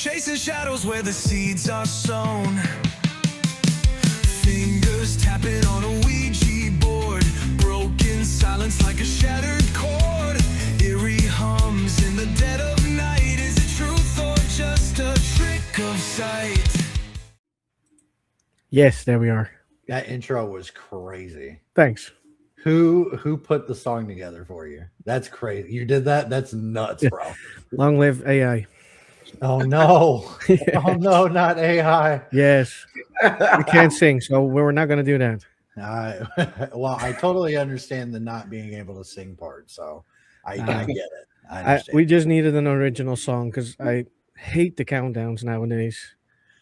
Chasing shadows where the seeds are sown. Fingers tapping on a Ouija board. Broken silence like a shattered chord. Eerie hums in the dead of night. Is it truth or just a trick of sight? Yes, there we are. That intro was crazy. Thanks. Who put the song together for you? That's crazy. You did that? That's nuts, bro. Long live AI. Oh no. Oh no, not AI. Yes. We can't sing, so we're not going to do that. Well, I totally understand the not being able to sing part, so I get it. I understand. We just needed an original song because I hate the countdowns nowadays.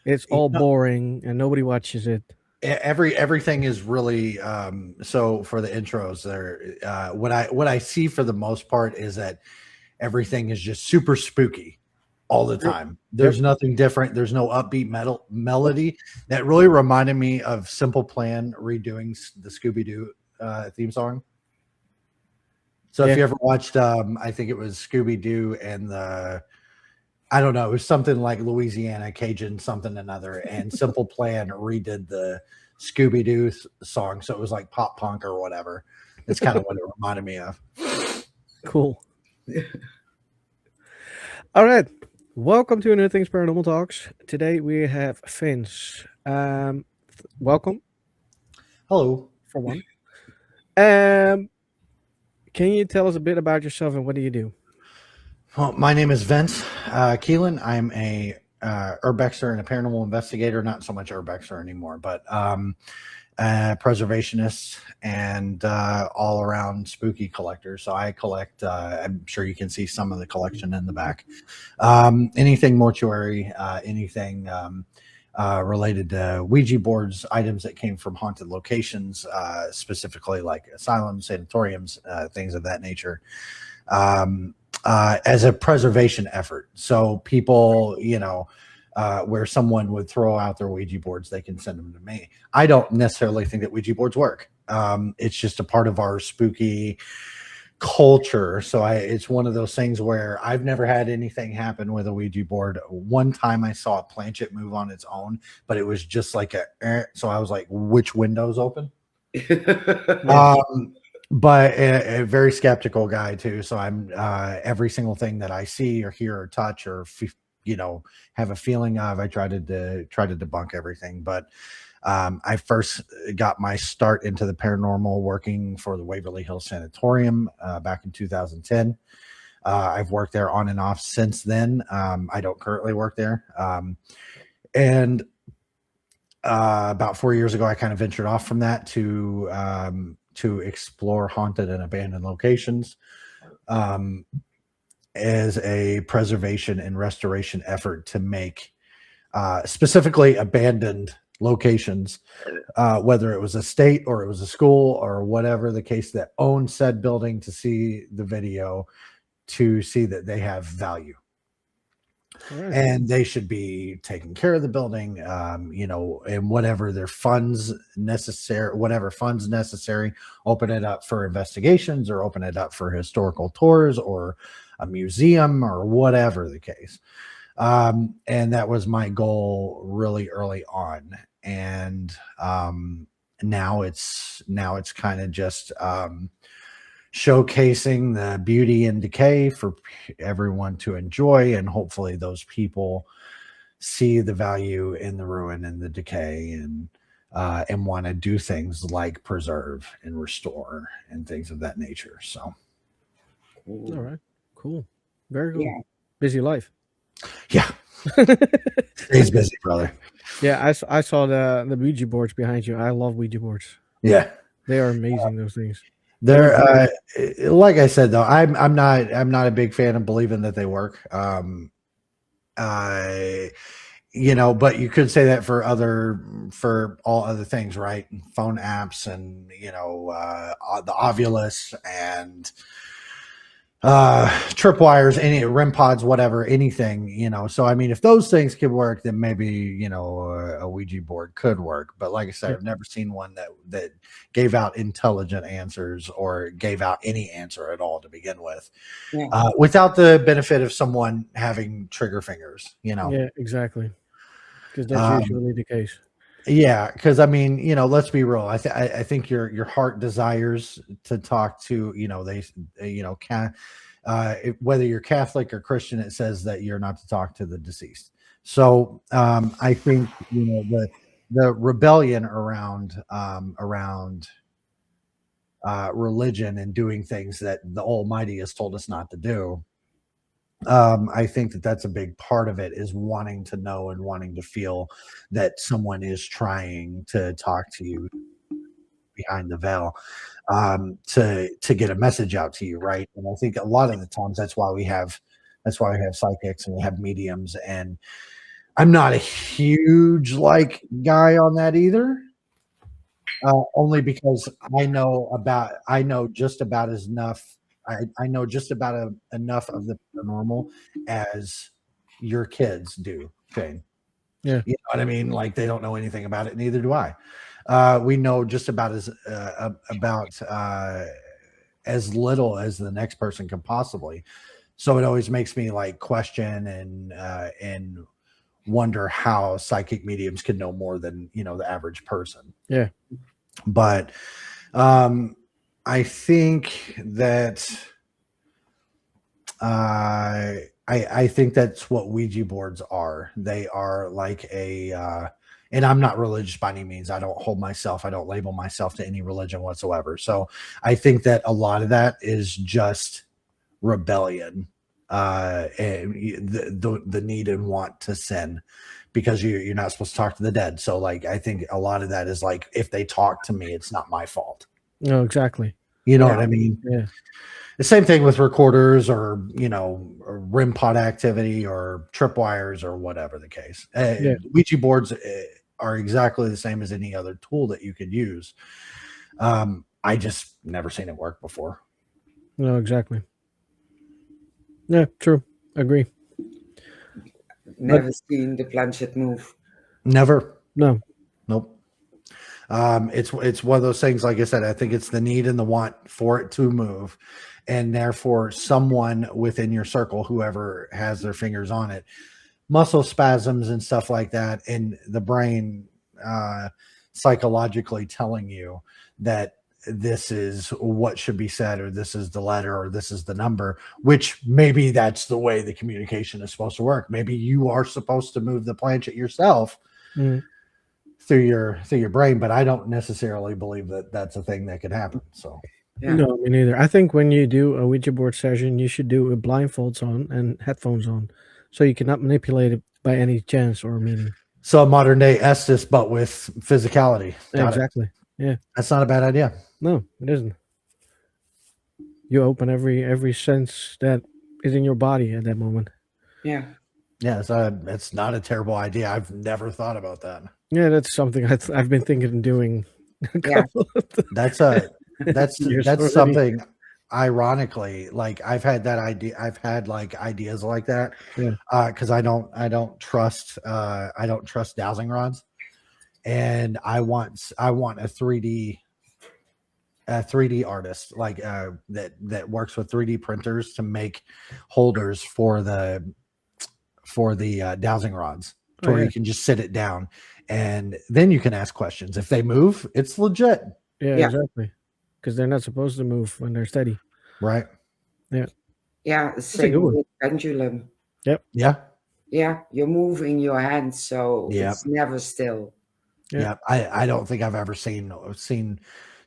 It's all boring and nobody watches it. Everything is really so for the intros there. What I see for the most part is that everything is just super spooky all the time. There's nothing different. There's no upbeat melody. That really reminded me of Simple Plan redoing the Scooby-Doo theme song. So if you ever watched, I think it was Scooby-Doo and I don't know, it was something like Louisiana Cajun something another, and Simple Plan redid the Scooby-Doo song, so it was like pop punk or whatever. That's kind of what it reminded me of. Cool. All right. Welcome to Another Things Paranormal Talks. Today we have Vince. Welcome. Hello. For one. Can you tell us a bit about yourself and what do you do? Well, my name is Vince Kelien. I'm a urbexer and a paranormal investigator. Not so much urbexer anymore, but preservationist and all around spooky collector. So I collect. I'm sure you can see some of the collection in the back. Anything mortuary, anything related to Ouija boards, items that came from haunted locations, specifically like asylums, sanatoriums, things of that nature. As a preservation effort. So people, where someone would throw out their Ouija boards, they can send them to me. I don't necessarily think that Ouija boards work. It's just a part of our spooky culture. So it's one of those things where I've never had anything happen with a Ouija board. One time I saw a planchet move on its own, but it was just like so I was like, which window's open? But a very skeptical guy too. So I'm every single thing that I see or hear or touch or have a feeling of, I try to debunk everything. But I first got my start into the paranormal working for the Waverly Hills Sanatorium back in 2010. I've worked there on and off since then. I don't currently work there. And about 4 years ago, I kind of ventured off from that to explore haunted and abandoned locations as a preservation and restoration effort to make specifically abandoned locations, whether it was a state or it was a school or whatever the case, that owned said building, to see the video, to see that they have value. Right. And they should be taking care of the building, and whatever funds necessary, open it up for investigations or open it up for historical tours or a museum or whatever the case. And that was my goal really early on. And now it's kind of just showcasing the beauty and decay for everyone to enjoy, and hopefully those people see the value in the ruin and the decay, and want to do things like preserve and restore and things of that nature. So, all right, cool, very cool. Yeah. Busy life. Yeah, he's busy, brother. Yeah, I saw the Ouija boards behind you. I love Ouija boards. Yeah, they are amazing. Those things. They're like I said though, I'm not a big fan of believing that they work. But you could say that for all other things, right? Phone apps and the Ovilus and tripwires, any REM pods, whatever, anything, so I mean, if those things could work, then maybe a Ouija board could work. But like I said, I've never seen one that gave out intelligent answers or gave out any answer at all to begin with, without the benefit of someone having trigger fingers. Yeah, exactly. Because that's usually the case. Yeah, because I mean, let's be real. I think your heart desires to talk to, whether you're Catholic or Christian, it says that you're not to talk to the deceased. So I think the rebellion around religion and doing things that the Almighty has told us not to do. I think that's a big part of it, is wanting to know and wanting to feel that someone is trying to talk to you behind the veil, to get a message out to you, right? And I think a lot of the times that's why we have psychics and we have mediums. And I'm not a huge guy on that either, only because I know just about as enough. I know just about enough of the paranormal as your kids do, Shane. Yeah. You know what I mean? Like, they don't know anything about it, neither do I. We know just about as little as the next person can possibly. So it always makes me question and wonder how psychic mediums can know more than the average person. Yeah. But I think that I think that's what Ouija boards are. They are like and I'm not religious by any means. I don't label myself to any religion whatsoever. So I think that a lot of that is just rebellion, and the need and want to sin, because you're not supposed to talk to the dead. So I think a lot of that is if they talk to me, it's not my fault. No, exactly. You know what I mean? Yeah. The same thing with recorders or REM pod activity or tripwires or whatever the case. Ouija boards are exactly the same as any other tool that you could use. I just never seen it work before. No, exactly. Yeah, true. Agree. Never seen the planchette move. Never. No. Nope. It's one of those things, like I said, I think it's the need and the want for it to move. And therefore, someone within your circle, whoever has their fingers on it, muscle spasms and stuff like that, and the brain psychologically telling you that this is what should be said, or this is the letter, or this is the number, which maybe that's the way the communication is supposed to work. Maybe you are supposed to move the planchette yourself through your brain, but I don't necessarily believe that that's a thing that could happen. So no, me neither. I think when you do a Ouija board session, you should do it with blindfolds on and headphones on, so you cannot manipulate it by any chance or meaning. So modern day Estes, but with physicality. Exactly. Yeah, that's not a bad idea. No, it isn't. You open every sense that is in your body at that moment. Yeah. It's not a terrible idea. I've never thought about that. Yeah, that's something I've been thinking of doing. That's something. Ironically, I've had that idea. I've had ideas like that. Because I don't trust dowsing rods, and I want a 3D artist that works with 3D printers to make holders for the dowsing rods, where you can just sit it down, and then you can ask questions. If they move, it's legit. Yeah. Exactly. Because they're not supposed to move when they're steady. Right. Yeah. Same with pendulum. Yep. Yeah. You're moving your hands, so it's never still. Yeah. I don't think I've ever seen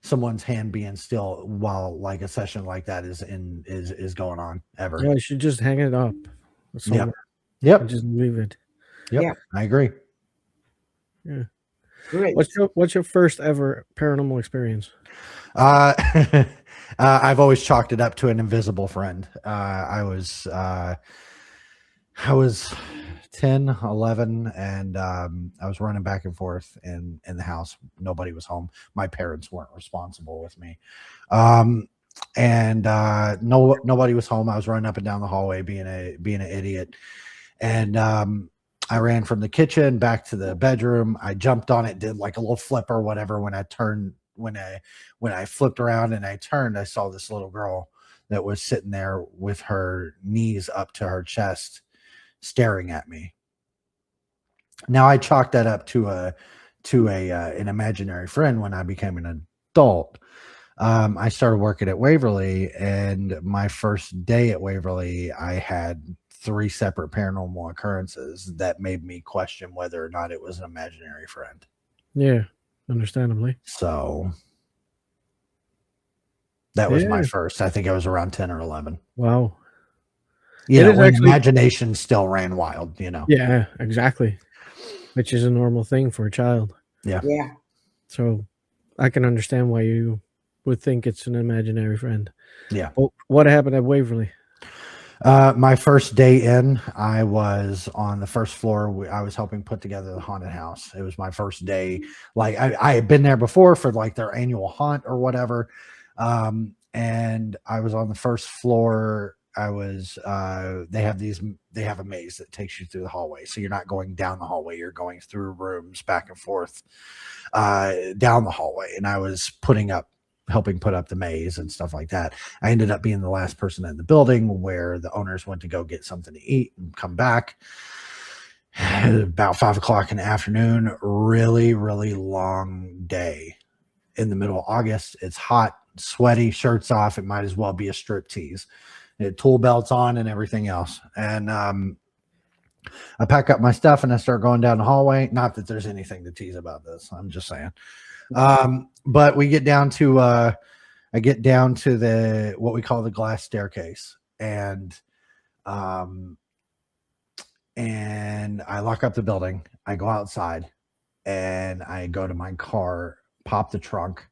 someone's hand being still while a session like that is going on ever. Yeah, you should just hang it up. Yep. Just leave it. Yep. I agree. Yeah. Great. What's your first ever paranormal experience? I've always chalked it up to an invisible friend. I was 10, 11, and I was running back and forth in the house. Nobody was home. My parents weren't responsible with me. and nobody was home. I was running up and down the hallway being an idiot, and I ran from the kitchen back to the bedroom. I jumped on it, did like a little flip or whatever. When I flipped around and I turned, I saw this little girl that was sitting there with her knees up to her chest, staring at me. Now I chalked that up to an imaginary friend when I became an adult. I started working at Waverly, and my first day at Waverly, I had 3 separate paranormal occurrences that made me question whether or not it was an imaginary friend. Yeah, understandably. So that was my first. I think I was around 10 or 11. Wow. You know, when imagination still ran wild, you know. Yeah, exactly. Which is a normal thing for a child. Yeah. Yeah. So I can understand why you would think it's an imaginary friend. Yeah. Well, what happened at Waverly? My first day in, I was on the first floor. I was helping put together the haunted house. It was my first day. Like I had been there before for like their annual haunt or whatever. And I was on the first floor. They have a maze that takes you through the hallway. So you're not going down the hallway. You're going through rooms back and forth, down the hallway. And I was helping put up the maze and stuff like that. I ended up being the last person in the building where the owners went to go get something to eat and come back. About 5 o'clock in the afternoon. Really, really long day in the middle of August. It's hot, sweaty, shirts off. It might as well be a strip tease. Tool belts on and everything else. And I pack up my stuff and I start going down the hallway. Not that there's anything to tease about this. I'm just saying. But we get down to I get down to the what we call the glass staircase, and I lock up the building. I go outside and I go to my car, pop the trunk,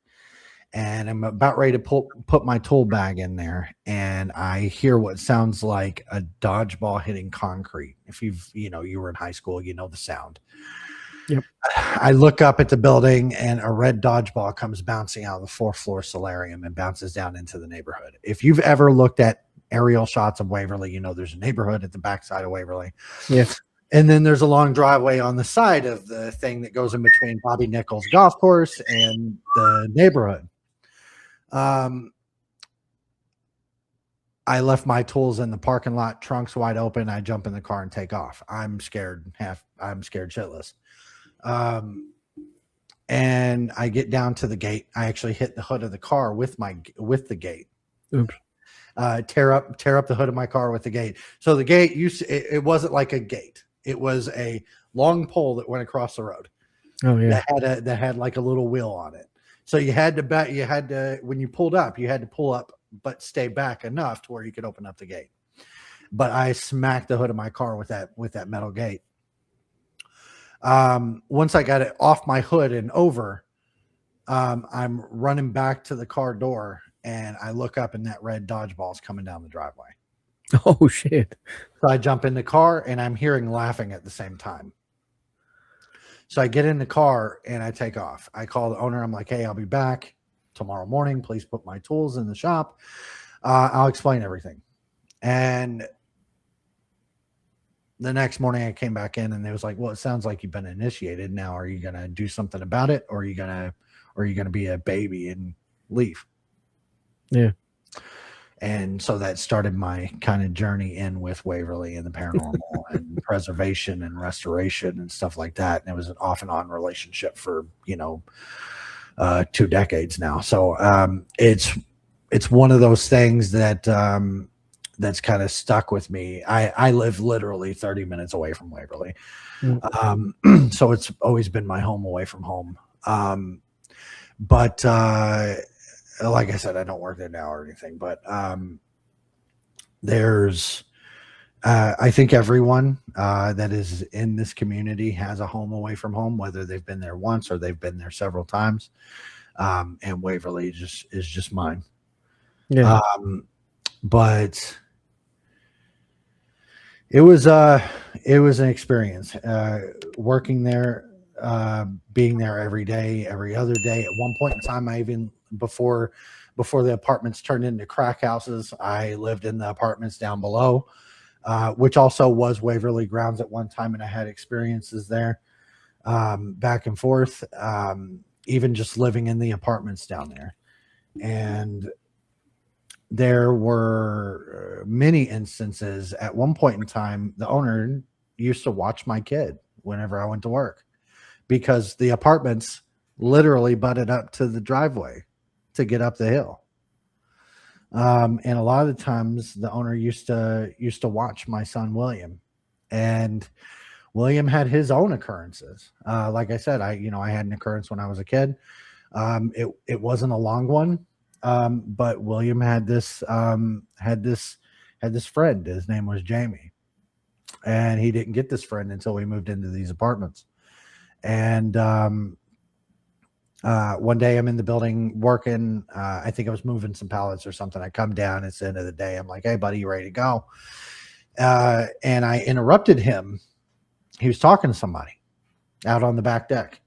and I'm about ready to put my tool bag in there, and I hear what sounds like a dodgeball hitting concrete. If you were in high school, you know the sound. Yep. I look up at the building, and a red dodgeball comes bouncing out of the 4th floor solarium and bounces down into the neighborhood. If you've ever looked at aerial shots of Waverly, you know there's a neighborhood at the backside of Waverly. Yes. And then there's a long driveway on the side of the thing that goes in between Bobby Nichols Golf Course and the neighborhood. I left my tools in the parking lot, trunks wide open. I jump in the car and take off. I'm scared shitless. And I get down to the gate. I actually hit the hood of the car with the gate. Oops. Tear up the hood of my car with the gate. So the gate it wasn't like a gate. It was a long pole that went across the road. Oh yeah. That had like a little wheel on it. So you had to when you pulled up, you had to pull up but stay back enough to where you could open up the gate. But I smacked the hood of my car with that metal gate. Once I got it off my hood and over, I'm running back to the car door, and I look up, and that red dodgeball's coming down the driveway. Oh shit. So I jump in the car, and I'm hearing laughing at the same time. So I get in the car and I take off. I call the owner. I'm like, hey, I'll be back tomorrow morning. Please put my tools in the shop. I'll explain everything. And the next morning I came back in, and they was like, well, it sounds like you've been initiated. Now, are you going to do something about it? Or are you going to be a baby and leave? Yeah. And so that started my kind of journey in with Waverly and the paranormal and preservation and restoration and stuff like that. And it was an off and on relationship for, 2 decades now. So it's one of those things that that's kind of stuck with me. I live literally 30 minutes away from Waverly. Mm-hmm. So it's always been my home away from home. But like I said, I don't work there now or anything, but there's I think everyone that is in this community has a home away from home, whether they've been there once or they've been there several times. And Waverly is just mine. Yeah. But it was an experience working there, being there every day, every other day. At one point in time, I even before before the apartments turned into crack houses. I lived in the apartments down below, which also was Waverly Grounds at one time, and I had experiences there, back and forth, even just living in the apartments down there. And there were many instances. At one point in time, the owner used to watch my kid whenever I went to work, because the apartments literally butted up to the driveway to get up the hill. And a lot of the times the owner used to watch my son William, and William had his own occurrences. Like I said, I had an occurrence when I was a kid. It wasn't a long one, but William had this friend. His name was Jamie, and he didn't get this friend until we moved into these apartments. And one day I'm in the building working. I think I was moving some pallets or something. I come down. It's the end of the day. I'm like, "Hey, buddy, you ready to go?" And I interrupted him. He was talking to somebody out on the back deck.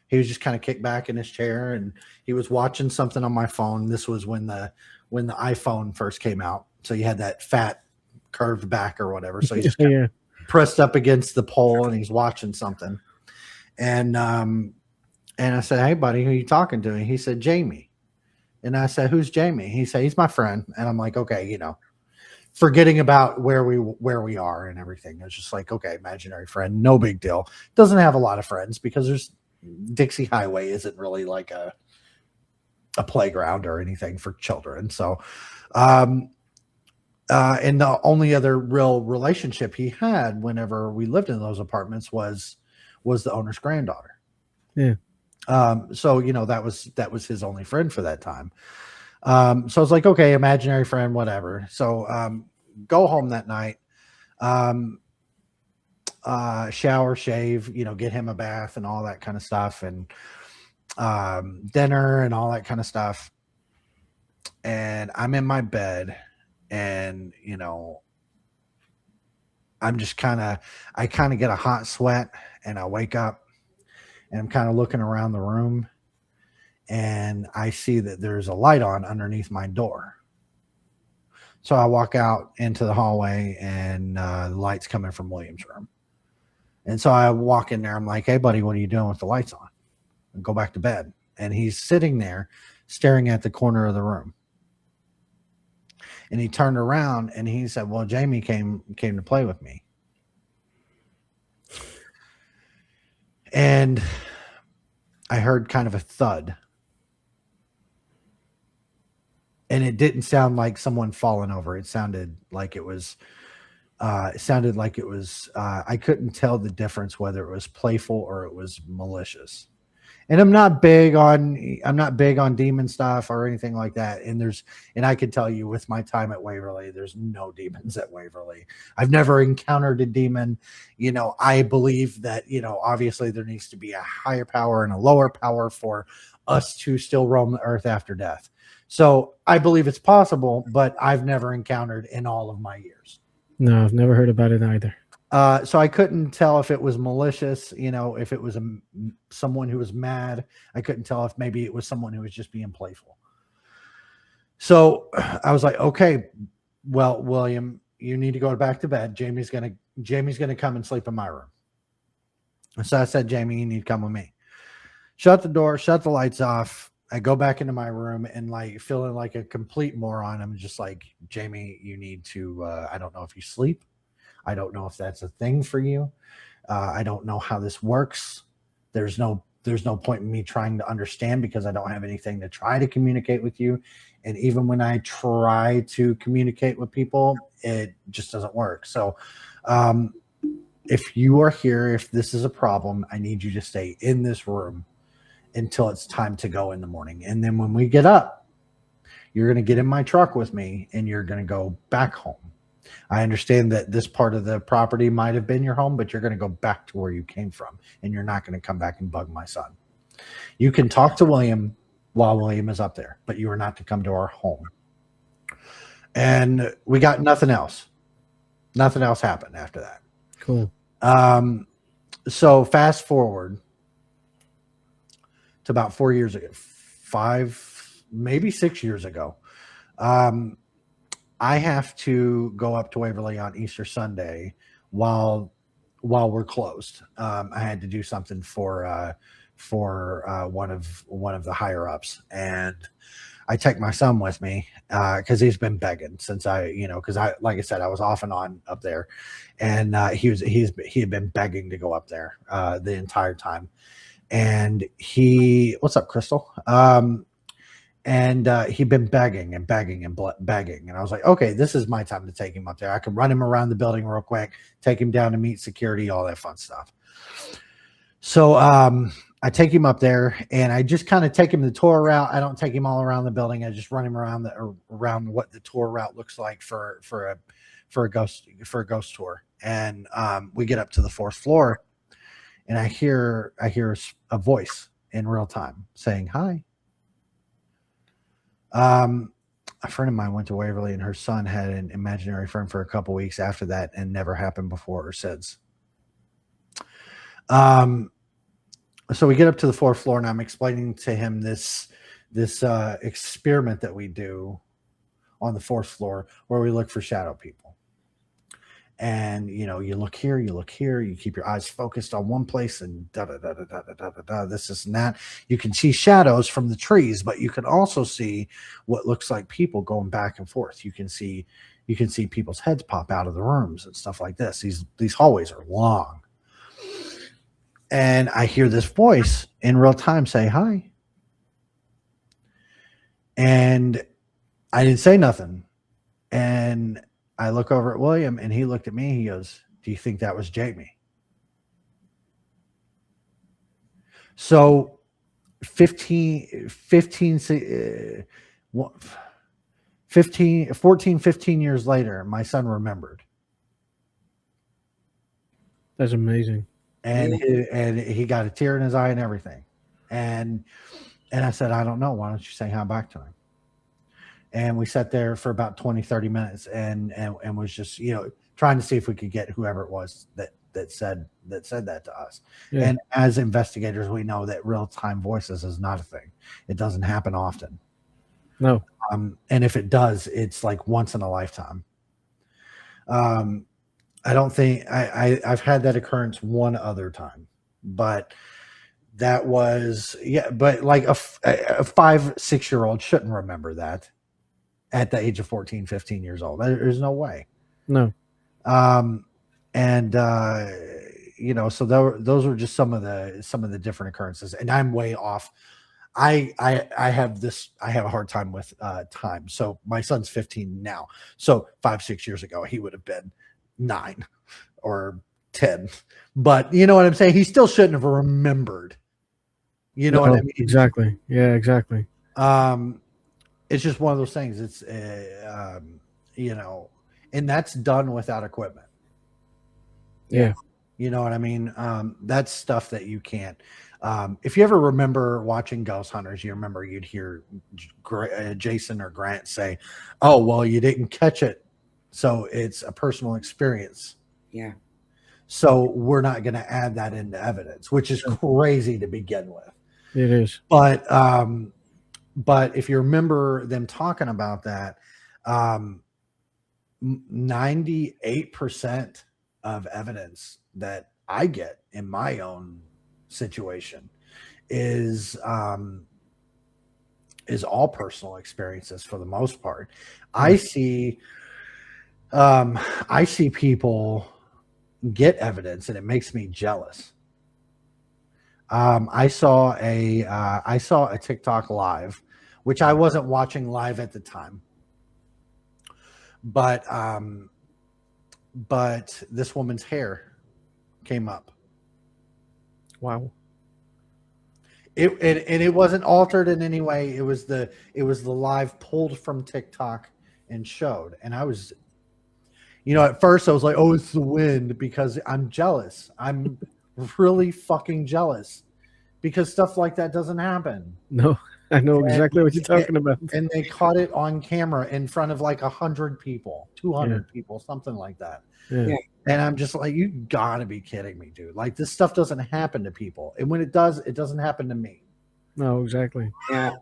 He was just kind of kicked back in his chair, and he was watching something on my phone. This was when the iPhone first came out. So you had that fat curved back or whatever. So he's just kind of pressed up against the pole, and he's watching something. And I said, "Hey, buddy, who are you talking to?" And he said, "Jamie." And I said, "Who's Jamie?" He said, "He's my friend." And I'm like, okay, forgetting about where we are and everything. It's just like, okay, imaginary friend, no big deal. Doesn't have a lot of friends, because Dixie Highway isn't really like a playground or anything for children. So, and the only other real relationship he had whenever we lived in those apartments was the owner's granddaughter. Yeah. So that was his only friend for that time. So I was like, okay, imaginary friend, whatever. So go home that night, shower, shave, get him a bath and all that kind of stuff, and dinner and all that kind of stuff. And I'm in my bed, and I'm just I get a hot sweat, and I wake up, and I'm kind of looking around the room, and I see that there's a light on underneath my door. So I walk out into the hallway, and the light's coming from William's room. And so I walk in there. I'm like, "Hey, buddy, what are you doing with the lights on?" And go back to bed. And he's sitting there staring at the corner of the room. And he turned around, and he said, "Well, Jamie came to play with me." And I heard kind of a thud. And it didn't sound like someone falling over. It sounded like it was, I couldn't tell the difference whether it was playful or it was malicious. And I'm not big on demon stuff or anything like that. And I can tell you, with my time at Waverly, there's no demons at Waverly. I've never encountered a demon. I believe that, obviously there needs to be a higher power and a lower power for us to still roam the earth after death. So I believe it's possible, but I've never encountered in all of my years. No, I've never heard about it either. So I couldn't tell if it was malicious, if it was someone who was mad. I couldn't tell if maybe it was someone who was just being playful. So I was like, okay, well, William, you need to go back to bed. Jamie's gonna come and sleep in my room. So I said, "Jamie, you need to come with me." Shut the door, shut the lights off. I go back into my room, and feeling like a complete moron. I'm just like, "Jamie, you need to, I don't know if you sleep. I don't know if that's a thing for you. I don't know how this works. There's no point in me trying to understand, because I don't have anything to try to communicate with you. And even when I try to communicate with people, it just doesn't work. So if you are here, if this is a problem, I need you to stay in this room until it's time to go in the morning. And then when we get up, you're going to get in my truck with me, and you're going to go back home. I understand that this part of the property might have been your home, but you're going to go back to where you came from, and you're not going to come back and bug my son. You can talk to William while William is up there, but you are not to come to our home." And we got nothing else. Nothing else happened after that. Cool. So fast forward to about 4 years ago, maybe 6 years ago. I have to go up to Waverly on Easter Sunday while we're closed. I had to do something for one of the higher ups, and I take my son with me because he's been begging since because like I said, I was off and on up there, and he had been begging to go up there the entire time, and what's up, Crystal? And he'd been begging and begging and begging. And I was like, okay, this is my time to take him up there. I can run him around the building real quick, take him down to meet security, all that fun stuff. So I take him up there and I just kind of take him the tour route. I don't take him all around the building. I just run him around around what the tour route looks like for a ghost tour. And we get up to the 4th floor and I hear a voice in real time saying, hi. A friend of mine went to Waverly and her son had an imaginary friend for a couple weeks after that and never happened before or since. So we get up to the 4th floor and I'm explaining to him this experiment that we do on the 4th floor where we look for shadow people. And, you look here, you keep your eyes focused on one place and this and that. You can see shadows from the trees, but you can also see what looks like people going back and forth. You can see people's heads pop out of the rooms and stuff like this. These hallways are long. And I hear this voice in real time say, hi. And I didn't say nothing. And I look over at William and he looked at me. He goes, do you think that was Jamie? So 14, 15 years later, my son remembered. That's amazing. And he got a tear in his eye and everything. And I said, I don't know. Why don't you say hi back to him? And we sat there for about 20, 30 minutes and was just, trying to see if we could get whoever it was that said that to us. Yeah. And as investigators, we know that real-time voices is not a thing. It doesn't happen often. No. And if it does, it's like once in a lifetime. I don't think I've had that occurrence one other time, but that was, but like a 5-6-year-old shouldn't remember that at the age of 14, 15 years old. There's no way. No. So those were just some of the different occurrences, and I'm way off. I have a hard time with time. So my son's 15 now. So 5-6 years ago, he would have been 9 or 10, but you know what I'm saying? He still shouldn't have remembered. You know what I mean? Exactly. Yeah, exactly. It's just one of those things. It's, and that's done without equipment. Yeah. You know what I mean? That's stuff that you can't. If you ever remember watching Ghost Hunters, you remember you'd hear Jason or Grant say, oh, well, you didn't catch it. So it's a personal experience. Yeah. So we're not going to add that into evidence, which is crazy to begin with. It is. But if you remember them talking about that, 98% of evidence that I get in my own situation is all personal experiences for the most part. I see people get evidence and it makes me jealous. I saw a TikTok live, which I wasn't watching live at the time, but this woman's hair came up. Wow. It wasn't altered in any way. It was the live pulled from TikTok and showed. And I was, at first I was like, oh, it's the wind, because I'm jealous. I'm really fucking jealous because stuff like that doesn't happen. No, I know exactly what you're talking about. And they caught it on camera in front of like 100 people, 200 people, something like that. Yeah. And I'm just like, you gotta be kidding me, dude. Like, this stuff doesn't happen to people. And when it does, it doesn't happen to me. No, exactly. Yeah.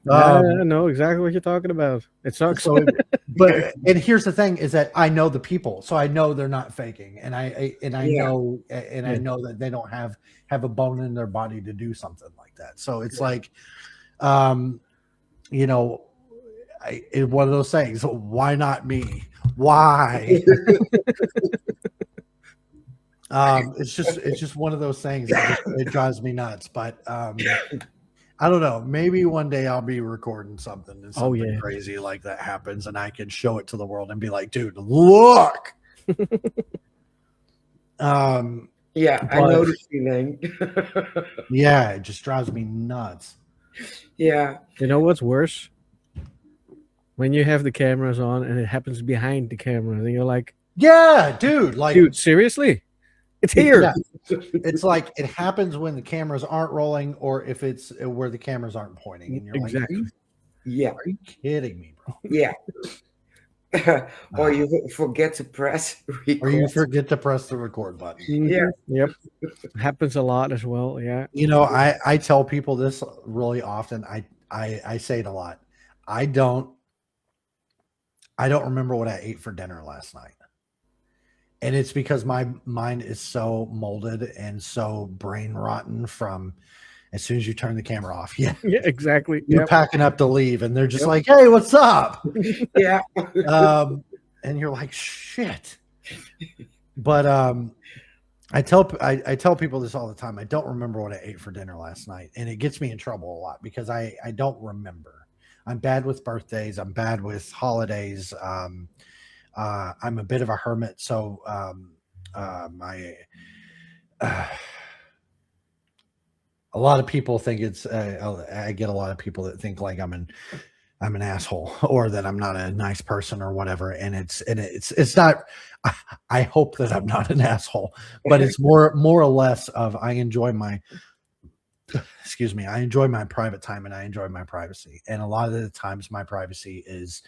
I know exactly what you're talking about. It sucks. So, but and here's the thing is that I know the people, so I know they're not faking, and I Yeah. know I Yeah. know that they don't have a bone in their body to do something like that. So it's like, um, you know, it's one of those things. Why not me? Why? It's just one of those things. It drives me nuts. But I don't know. Maybe one day I'll be recording something and Oh, something yeah. crazy like that happens, and I can show it to the world and be like, "Dude, look." Yeah, I know the feeling. Yeah, it just drives me nuts. Yeah. You know what's worse? When you have the cameras on and it happens behind the camera, and you're like, Yeah, dude. Like, dude, seriously? It's here. yeah, it's like it happens when the cameras aren't rolling, or if it's where the cameras aren't pointing, and you're Exactly. like, Yeah. "Are you kidding me, bro?" Yeah. Or you forget to press record. Or you forget to press the record button. Yeah. Yep. Happens a lot as well. Yeah. You know, I tell people this really often. I say it a lot. I don't remember what I ate for dinner last night. And it's because my mind is so molded and so brain rotten from as soon as you turn the camera off. Yeah. Yeah, exactly. You're Yep. packing up to leave and they're just Yep. like, "Hey, what's up?" Yeah. And you're like, "Shit." But I tell people this all the time. I don't remember what I ate for dinner last night, and it gets me in trouble a lot because I don't remember. I'm bad with birthdays. I'm bad with holidays. I'm a bit of a hermit, so a lot of people think it's. I get a lot of people that think like I'm an asshole or that I'm not a nice person or whatever, and it's not. I hope that I'm not an asshole, but it's more or less of I enjoy my. Excuse me. I enjoy my private time and I enjoy my privacy, and a lot of the times my privacy is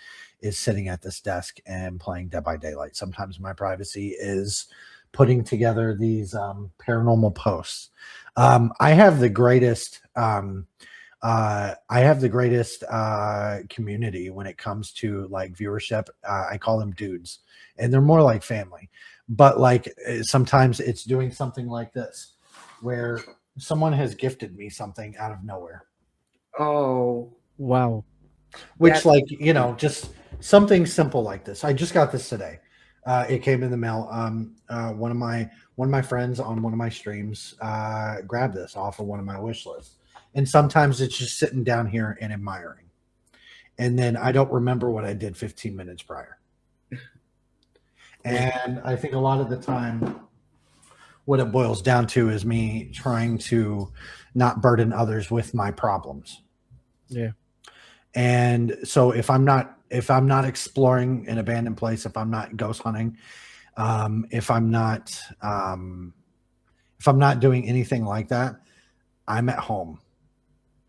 sitting at this desk and playing Dead by Daylight. Sometimes my privacy is putting together these paranormal posts. I have the greatest community when it comes to like viewership. I call them dudes, and they're more like family. But like sometimes it's doing something like this, where someone has gifted me something out of nowhere. Oh. Wow. Which, like, you know, just something simple like this. I just got this today. It came in the mail. One of my friends on one of my streams grabbed this off of one of my wish lists. And sometimes it's just sitting down here and admiring. And then I don't remember what I did 15 minutes prior. And I think a lot of the time, what it boils down to is me trying to not burden others with my problems. Yeah. And so if I'm not exploring an abandoned place, if I'm not ghost hunting, if I'm not doing anything like that, I'm at home.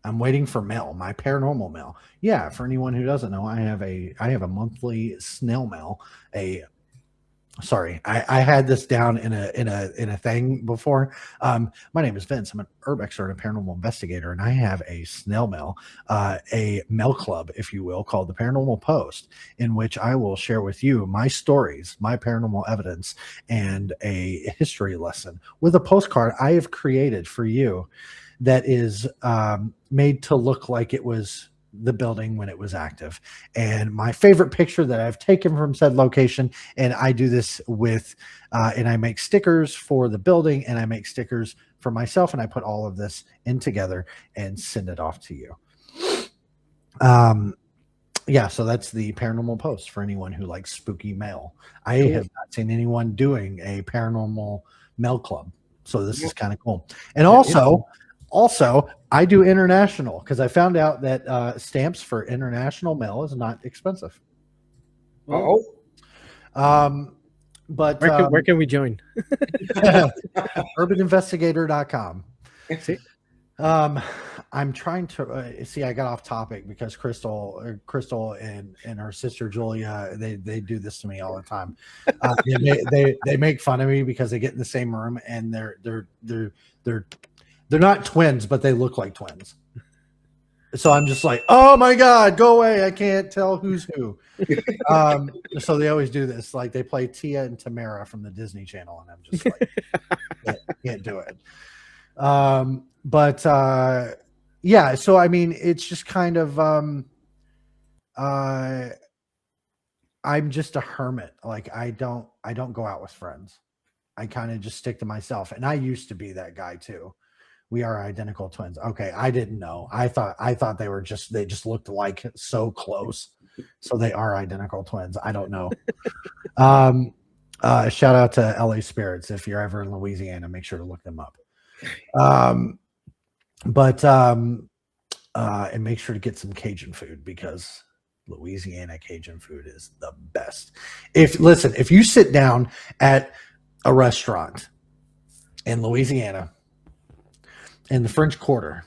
I'm waiting for mail, my paranormal mail. Yeah, for anyone who doesn't know, I have a monthly snail mail. I had this down in a thing before. My name is Vince. I'm an urbex or a paranormal investigator, and I have a snail mail, a mail club, if you will, called the Paranormal Post, in which I will share with you my stories, my paranormal evidence, and a history lesson with a postcard I have created for you that is made to look like it was the building when it was active, and my favorite picture that I've taken from said location. And I do this with and I make stickers for the building, and I make stickers for myself, and I put all of this in together and send it off to you. Yeah, so that's the Paranormal Post for anyone who likes spooky mail. I have not seen anyone doing a paranormal mail club, so this is kind of cool. And also, I do international because I found out that stamps for international mail is not expensive. Oh. But Where can we join? urbaninvestigator.com. See? I'm trying to see. I got off topic because Crystal and her sister Julia, they do this to me all the time. They make fun of me because they get in the same room and they're They're not twins, but they look like twins. So I'm just like, oh my God, go away. I can't tell who's who. So they always do this. Like they play Tia and Tamara from the Disney Channel. And I'm just like, can't do it. Yeah, so I mean, it's just kind of, I'm just a hermit. Like I don't go out with friends. I kind of just stick to myself. And I used to be that guy too. We are identical twins. Okay, I didn't know. I thought they just looked alike so close. So they are identical twins. I don't know. Shout out to LA Spirits. If you're ever in Louisiana, make sure to look them up. And make sure to get some Cajun food because Louisiana Cajun food is the best. If you sit down at a restaurant in Louisiana in the French Quarter,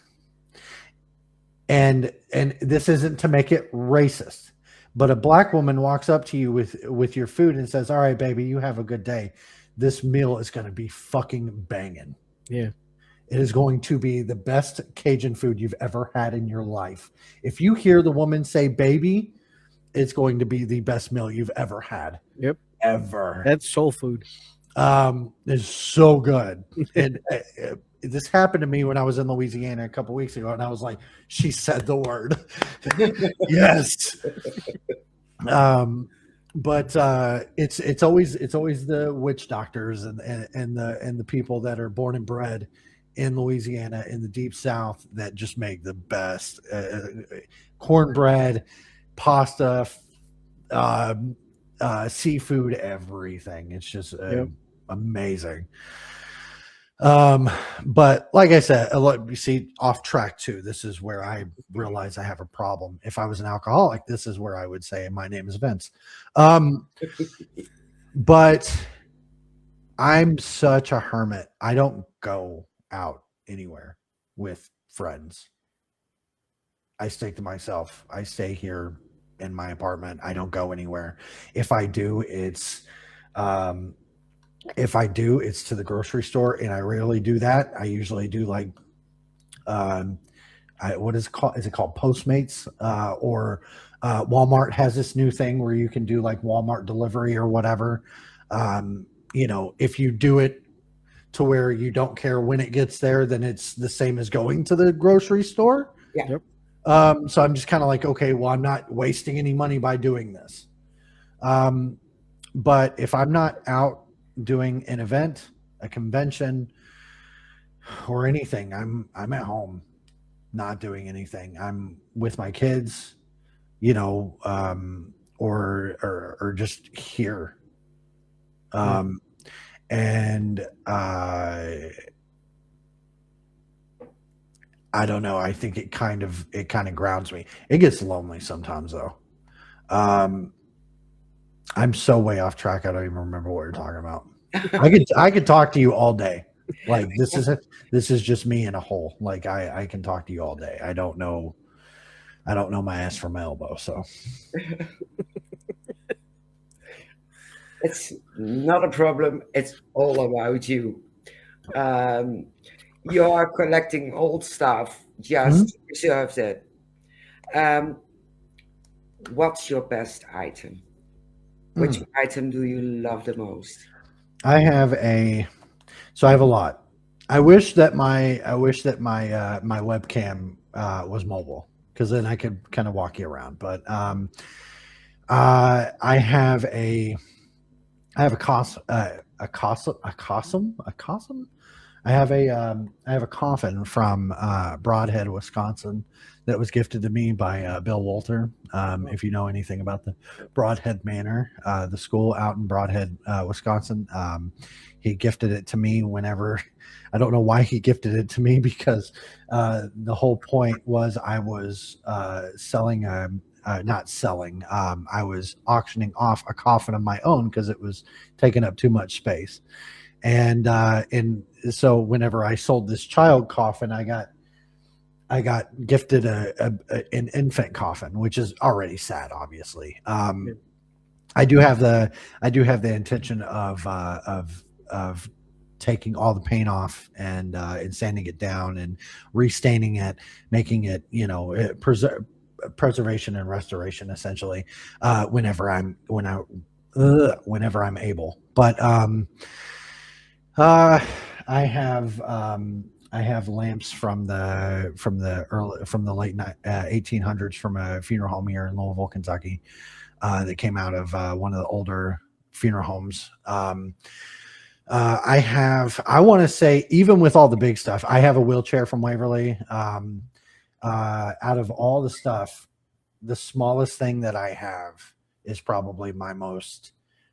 and this isn't to make it racist, but a black woman walks up to you with your food and says, "All right, baby, you have a good day. This meal is going to be fucking banging." Yeah. It is going to be the best Cajun food you've ever had in your life. If you hear the woman say baby, it's going to be the best meal you've ever had. Yep. Ever. That's soul food. It's so good. And this happened to me when I was in Louisiana a couple weeks ago, and I was like, she said the word. Yes. But it's always the witch doctors and the people that are born and bred in Louisiana in the deep South that just make the best cornbread, pasta, seafood, everything. It's just amazing. But like I said, you see, off track too. This is where I realize I have a problem. If I was an alcoholic, this is where I would say, my name is Vince. But I'm such a hermit. I don't go out anywhere with friends. I stick to myself. I stay here in my apartment. I don't go anywhere. If I do, it's to the grocery store, and I rarely do that. I usually do like what is it called? Is it called Postmates? Or Walmart has this new thing where you can do like Walmart delivery or whatever. If you do it to where you don't care when it gets there, then it's the same as going to the grocery store. Yeah. Yep. So I'm just kind of like, okay, well, I'm not wasting any money by doing this. But if I'm not out doing an event, a convention, or anything, I'm at home, not doing anything. I'm with my kids, or just here. And I don't know. I think it kind of grounds me. It gets lonely sometimes though. I'm so way off track. I don't even remember what you're talking about. I could talk to you all day. Like this is just me in a hole. Like I can talk to you all day. I don't know my ass from my elbow. So it's not a problem. It's all about you. You're collecting old stuff. Just preserve it. What's your best item? Which item do you love the most? I have a lot. I wish that my webcam was mobile, because then I could kind of walk you around. But I have a costume. I have a coffin from Broadhead, Wisconsin, that was gifted to me by Bill Walter. If you know anything about the Broadhead Manor, the school out in Broadhead, Wisconsin, he gifted it to me whenever. I don't know why he gifted it to me, because the whole point was I was I was auctioning off a coffin of my own because it was taking up too much space. And so whenever I sold this child coffin, I got gifted an infant coffin, which is already sad, obviously. I do have the intention of taking all the paint off and sanding it down and restaining it, making it, preservation and restoration essentially, whenever I'm able. But I have lamps from the late 1800s from a funeral home here in Louisville, Kentucky, that came out of one of the older funeral homes. I want to say, even with all the big stuff, I have a wheelchair from Waverly. Out of all the stuff, the smallest thing that I have is probably my most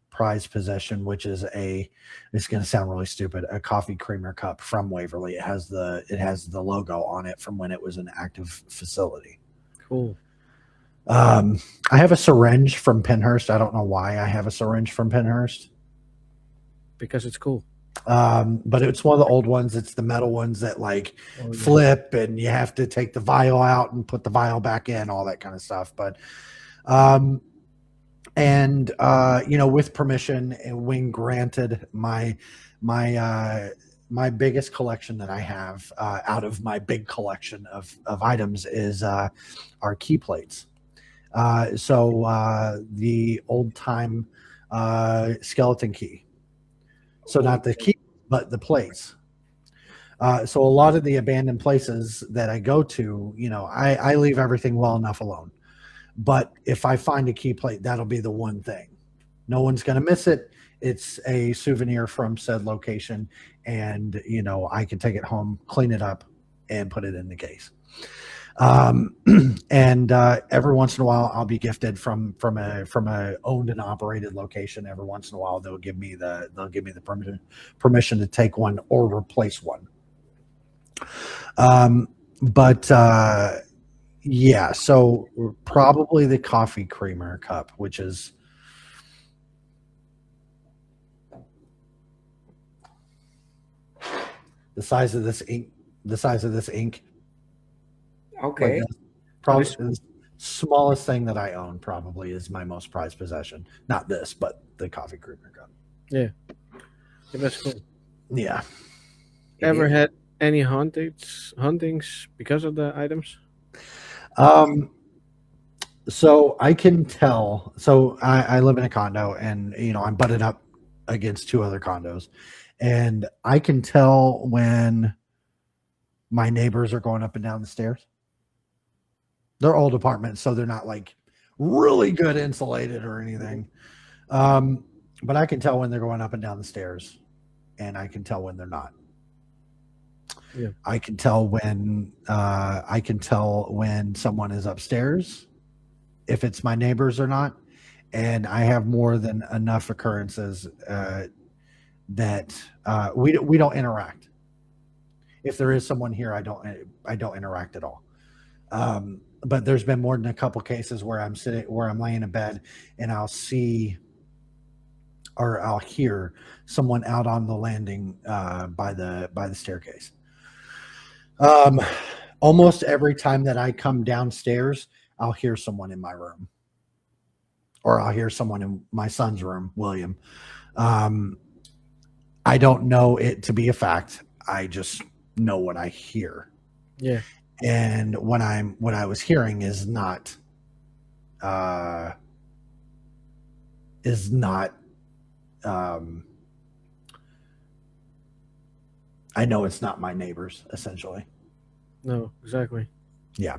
prized possession, which is it's going to sound really stupid, a coffee creamer cup from Waverly. It has the logo on it from when it was an active facility. Cool. I have a syringe from Penhurst. I don't know why I have a syringe from Penhurst. Because it's cool. But it's one of the old ones. It's the metal ones that flip, and you have to take the vial out and put the vial back in, all that kind of stuff. But with permission, when granted, my biggest collection that I have out of my big collection of items is our key plates. The old time skeleton key. So not the key, but the plates. So a lot of the abandoned places that I go to, I leave everything well enough alone. But if I find a key plate, that'll be the one thing. No one's going to miss it. It's a souvenir from said location, and I can take it home, clean it up, and put it in the case. And every once in a while, I'll be gifted from a owned and operated location. Every once in a while, they'll give me the permission to take one or replace one. Yeah, so probably the coffee creamer cup, which is the size of this ink. Okay. Probably the smallest thing that I own probably is my most prized possession. Not this, but the coffee creamer cup. Yeah, that's cool. Yeah. Ever had any hauntings because of the items? So I can tell. So I live in a condo, and I'm butted up against two other condos, and I can tell when my neighbors are going up and down the stairs. They're old apartments, so they're not like really good insulated or anything. But I can tell when they're going up and down the stairs, and I can tell when they're not. Yeah. I can tell when someone is upstairs, if it's my neighbors or not. And I have more than enough occurrences that we don't interact. If there is someone here, I don't interact at all. But there's been more than a couple cases where I'm laying in bed, and I'll see or I'll hear someone out on the landing by the staircase. Almost every time that I come downstairs, I'll hear someone in my room, or I'll hear someone in my son's room, William. I don't know it to be a fact. I just know what I hear. Yeah. And what I was hearing is not I know it's not my neighbors, essentially. No, exactly. Yeah.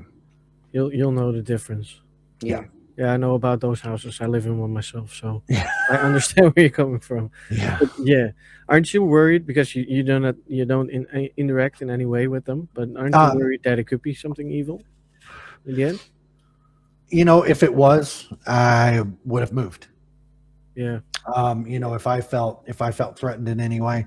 You'll know the difference. Yeah. Yeah, I know about those houses. I live in one myself, so I understand where you're coming from. Yeah. But yeah, aren't you worried because you don't interact in any way with them? But aren't you worried that it could be something evil in the end? If it was, I would have moved. Yeah. If I felt threatened in any way,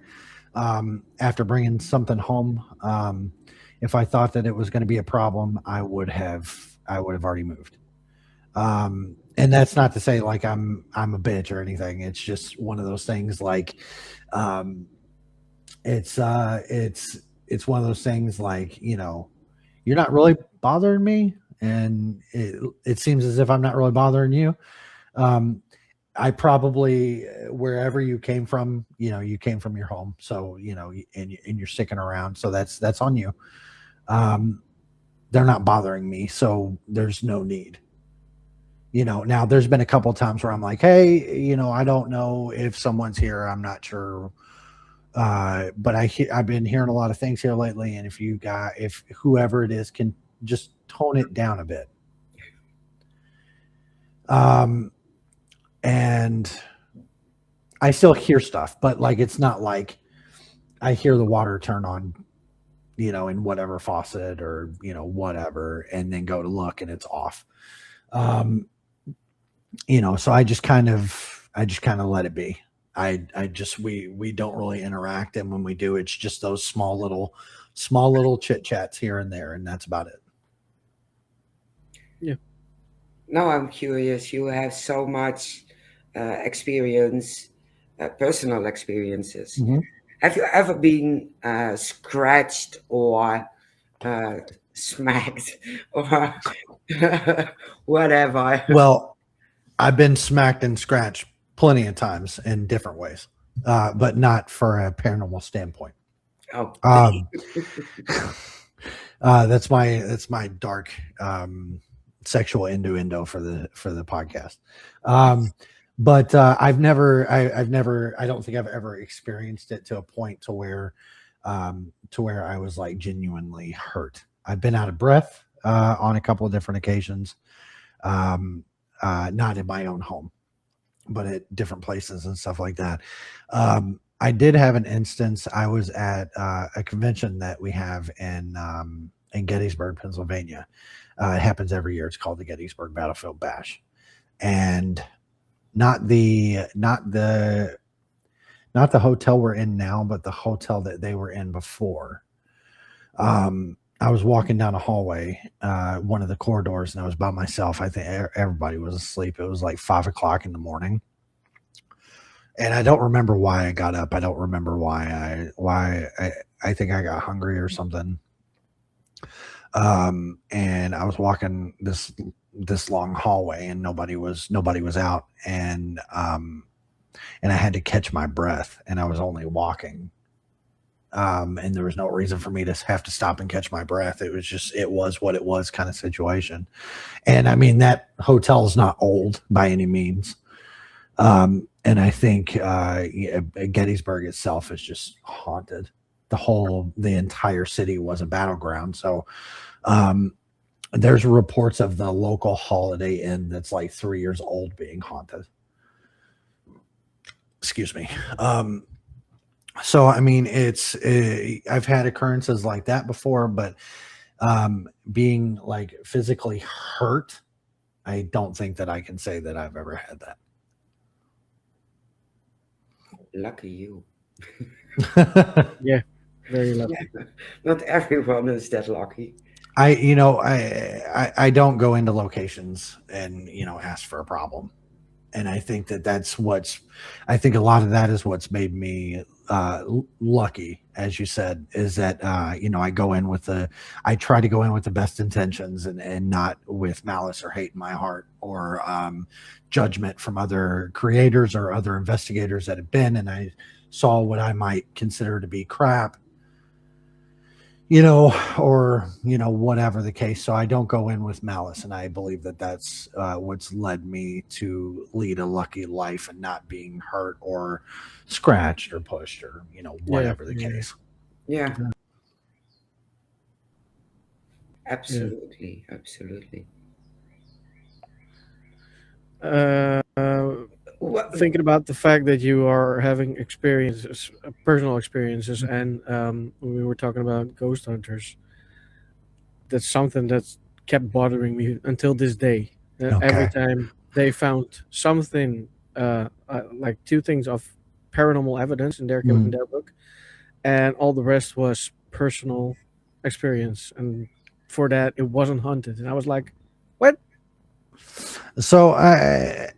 after bringing something home, if I thought that it was going to be a problem, I would have already moved. And that's not to say like I'm a bitch or anything. It's just one of those things like, it's one of those things like, you're not really bothering me, and it seems as if I'm not really bothering you. I probably wherever you came from, you came from your home, so and you're sticking around, so that's on you. Um, they're not bothering me, so there's no need. Now there's been a couple times where I'm like, hey, I don't know if someone's here, I'm not sure. But I've been hearing a lot of things here lately, and if whoever it is can just tone it down a bit. And I still hear stuff, but like it's not like I hear the water turn on, in whatever faucet or whatever, and then go to look and it's off. So I just kind of let it be. We don't really interact, and when we do, it's just those small little chit chats here and there, and that's about it. Yeah. Now I'm curious. You have so much experience, personal experiences. Mhm. Have you ever been scratched or smacked or whatever? Well, I've been smacked and scratched plenty of times in different ways, but not for a paranormal standpoint. Oh, That's my dark sexual innuendo for the podcast. But I don't think I've ever experienced it to a point to where I was like genuinely hurt. I've been out of breath on a couple of different occasions, not in my own home, but at different places and stuff like that. I did have an instance. I was at a convention that we have in Gettysburg, Pennsylvania. It happens every year. It's called the Gettysburg Battlefield Bash, and not the hotel we're in now, but the hotel that they were in before. I was walking down a hallway, one of the corridors, and I was by myself. I think everybody was asleep. It was like 5 o'clock in the morning. And I don't remember why I got up. I don't remember why I think I got hungry or something. And I was walking this long hallway, and nobody was out. And I had to catch my breath, and I was only walking. And there was no reason for me to have to stop and catch my breath. It was what it was kind of situation. And I mean, that hotel is not old by any means. And I think Gettysburg itself is just haunted. The entire city was a battleground. So there's reports of the local Holiday Inn that's like 3 years old being haunted. Excuse me. So I mean, I've had occurrences like that before, but being like physically hurt, I don't think that I can say that I've ever had that. lucky you. Yeah, very lucky. Not everyone is that lucky. I don't go into locations and ask for a problem, and I think that's I think a lot of that is what's made me lucky, as you said, is that I try to go in with the best intentions and not with malice or hate in my heart, or judgment from other creators or other investigators that have been, and I saw what I might consider to be crap, or whatever the case. So I don't go in with malice, and I believe that that's what's led me to lead a lucky life and not being hurt or scratched or pushed or whatever the case. Yeah. Absolutely. Thinking about the fact that you are having experiences, personal experiences, and when we were talking about ghost hunters, that's something that's kept bothering me until this day. Every time they found something, like 2 things of paranormal evidence in their book, and all the rest was personal experience, and for that it wasn't hunted, and I was like, what? So I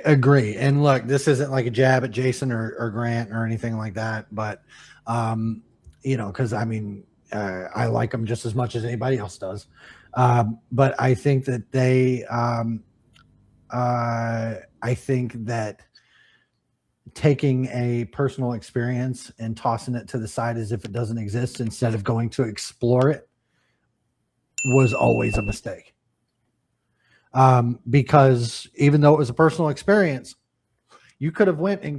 agree. And look, this isn't like a jab at Jason or Grant or anything like that, but because I mean, I like them just as much as anybody else does. But I think that I think that taking a personal experience and tossing it to the side as if it doesn't exist instead of going to explore it was always a mistake. Because even though it was a personal experience, you could have went to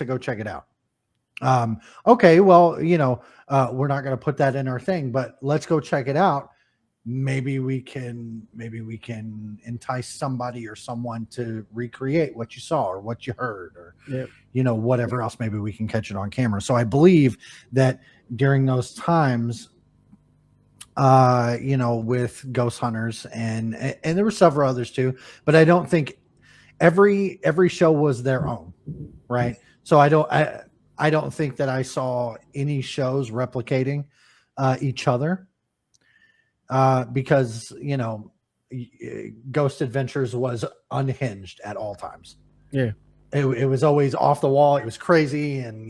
go check it out. Okay, well, we're not going to put that in our thing, but let's go check it out. Maybe we can entice somebody or someone to recreate what you saw or what you heard, or whatever else. Maybe we can catch it on camera. So I believe that during those times, with ghost hunters and there were several others too, but I don't think every show was their own, right? So I don't think that I saw any shows replicating each other, because Ghost Adventures was unhinged at all times. Yeah. It was always off the wall. It was crazy, and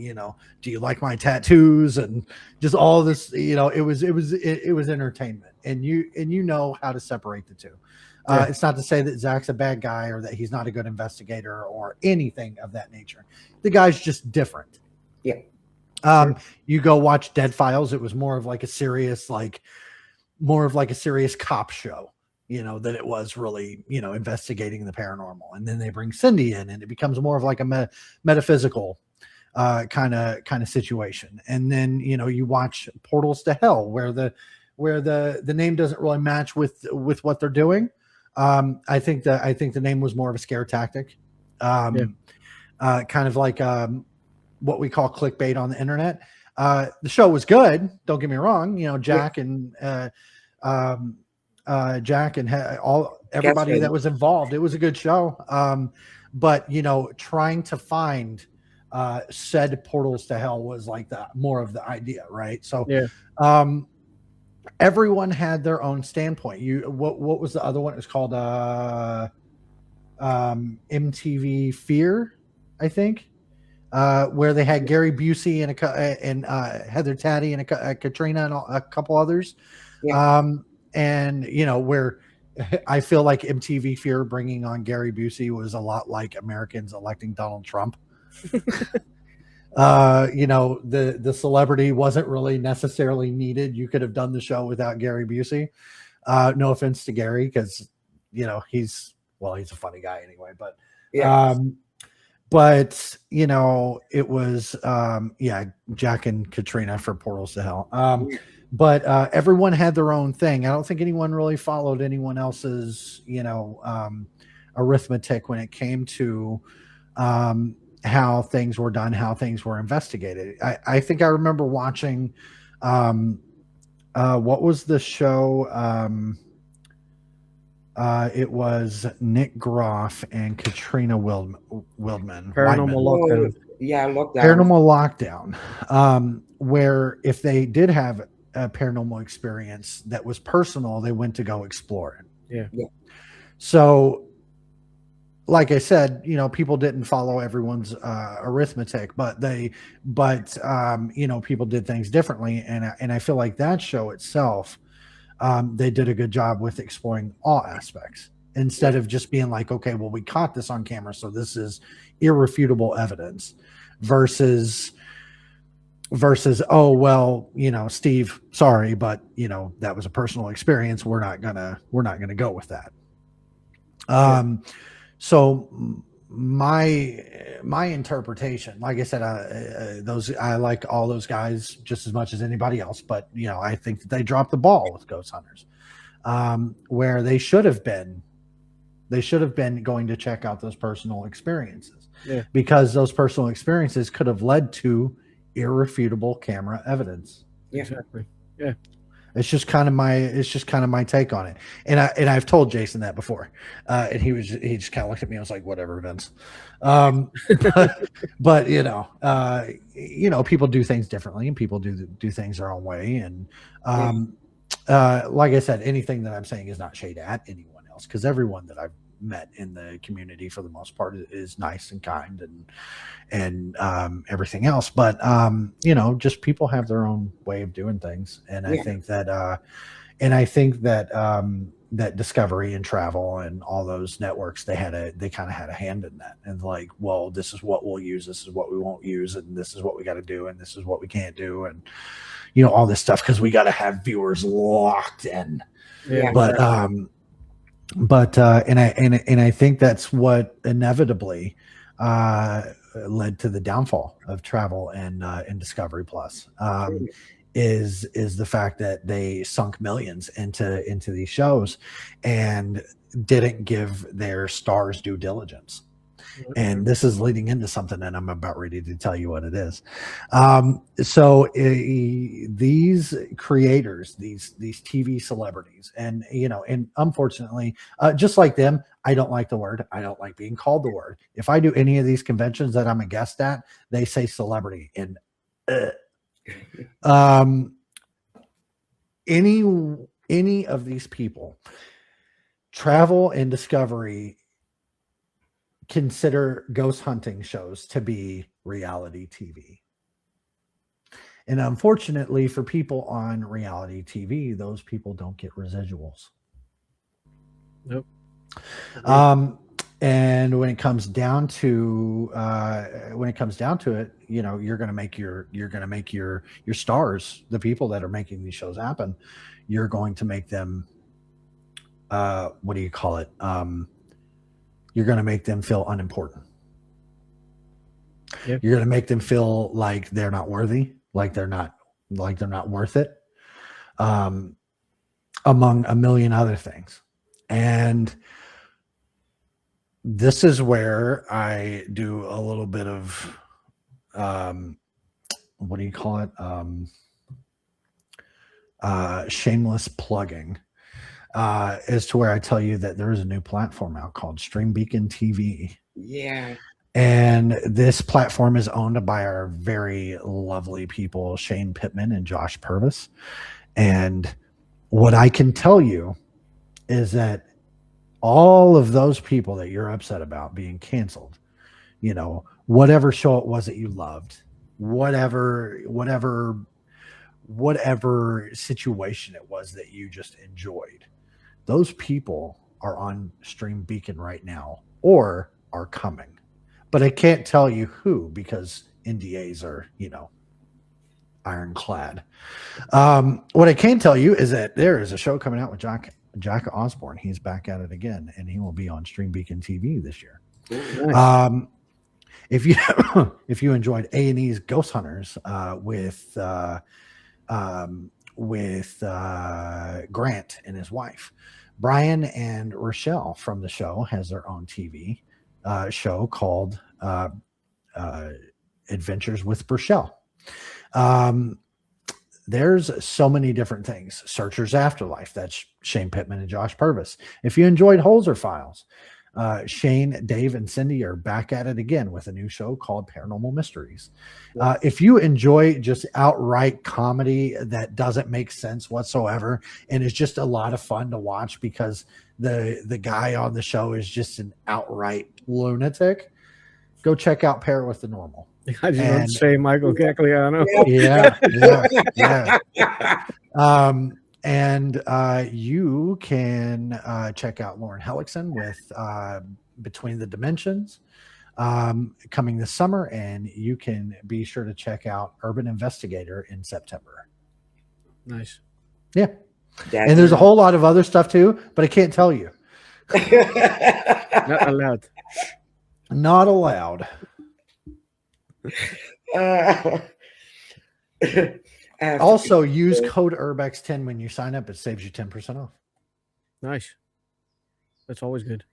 do you like my tattoos, and just all this. It was entertainment, and you know how to separate the two. Yeah. It's not to say that Zach's a bad guy or that he's not a good investigator or anything of that nature. The guy's just different. Yeah. You go watch Dead Files. It was more of like a serious cop show, than it was really, investigating the paranormal. And then they bring Cindy in, and it becomes more of like a metaphysical kind of situation. And then, you watch Portals to Hell, where the name doesn't really match with what they're doing. I think the name was more of a scare tactic, kind of like what we call clickbait on the internet. The show was good. Don't get me wrong. Jack and everybody that was involved. It was a good show. But trying to find said Portals to Hell was like more of the idea, right? So everyone had their own standpoint. What was the other one? It was called MTV Fear, I think. Where they had Gary Busey and Heather Taddy and Katrina and a couple others. And where I feel like MTV Fear bringing on Gary Busey was a lot like Americans electing Donald Trump. The celebrity wasn't really necessarily needed. You could have done the show without Gary Busey. No offense to Gary, because he's a funny guy anyway, but it was Jack and Katrina for Portals to Hell. But everyone had their own thing. I don't think anyone really followed anyone else's arithmetic when it came to how things were done, how things were investigated. I think I remember watching what was the show? It was Nick Groff and Katrina Wildman. Paranormal Lockdown. Lockdown. Paranormal Lockdown. Where if they did have a paranormal experience that was personal, they went to go explore it. Yeah. So, like I said, people didn't follow everyone's arithmetic, but people did things differently, and I feel like that show itself, they did a good job with exploring all aspects instead of just being like, okay, well, we caught this on camera, so this is irrefutable evidence, versus oh, well, Steve, sorry, but that was a personal experience. We're not gonna go with that. So my interpretation, like I said, I like all those guys just as much as anybody else, but I think that they dropped the ball with ghost hunters, where they should have been going to check out those personal experiences, because those personal experiences could have led to irrefutable camera evidence. Exactly. Yeah. It's just kind of my take on it. And I've told Jason that before. And he just kind of looked at me. I was like, whatever, Vince. But people do things differently, and people do things their own way. And like I said, anything that I'm saying is not shade at anyone else, because everyone that I've met in the community for the most part is nice and kind and everything else, but just people have their own way of doing things, and I think that And I think that that Discovery and Travel and all those networks, they kind of had a hand in that, and like, well, this is what we'll use, this is what we won't use, and this is what we got to do, and this is what we can't do, and all this stuff, because we got to have viewers locked in. Yeah. But and I think that's what inevitably led to the downfall of Travel and Discovery Plus. Is the fact that they sunk millions into these shows and didn't give their stars due diligence. And this is leading into something, and I'm about ready to tell you what it is. These creators, these TV celebrities, and and unfortunately, just like them, I don't like the word. I don't like being called the word. If I do any of these conventions that I'm a guest at, they say celebrity, and any of these people, Travel and Discovery, consider ghost hunting shows to be reality TV. And unfortunately for people on reality TV, those people don't get residuals. Nope. And when it comes down to it, you're going to make your stars, the people that are making these shows happen, you're going to make them, what do you call it? You're going to make them feel unimportant. Yep. You're going to make them feel like they're not worthy, like they're not worth it, among a million other things. And this is where I do a little bit of, what do you call it? Shameless plugging. As to where I tell you that there is a new platform out called Stream Beacon TV. Yeah. And this platform is owned by our very lovely people, Shane Pittman and Josh Purvis. And what I can tell you is that all of those people that you're upset about being canceled, whatever show it was that you loved, whatever situation it was that you just enjoyed, those people are on Stream Beacon right now or are coming. But I can't tell you who, because NDAs are, ironclad. What I can tell you is that there is a show coming out with Jack Osborne. He's back at it again, and he will be on Stream Beacon TV this year. Nice. If you enjoyed A&E's Ghost Hunters with Grant and his wife, Brian and Rochelle from the show has their own TV show called Adventures with Rochelle. There's so many different things. Searchers Afterlife, that's Shane Pittman and Josh Purvis. If you enjoyed Holzer Files, Shane, Dave, and Cindy are back at it again with a new show called Paranormal Mysteries. If you enjoy just outright comedy that doesn't make sense whatsoever and is just a lot of fun to watch because the guy on the show is just an outright lunatic, go check out Pair with the Normal. I just want to say Michael Gagliano. Yeah. And you can check out Lauren Hellickson with Between the Dimensions coming this summer, and you can be sure to check out Urban Investigator in September. Nice. Yeah. And there's a whole lot of other stuff too, but I can't tell you. Not allowed. Not allowed. Also, use code URBEX10 when you sign up. It saves you 10% off. Nice. That's always good.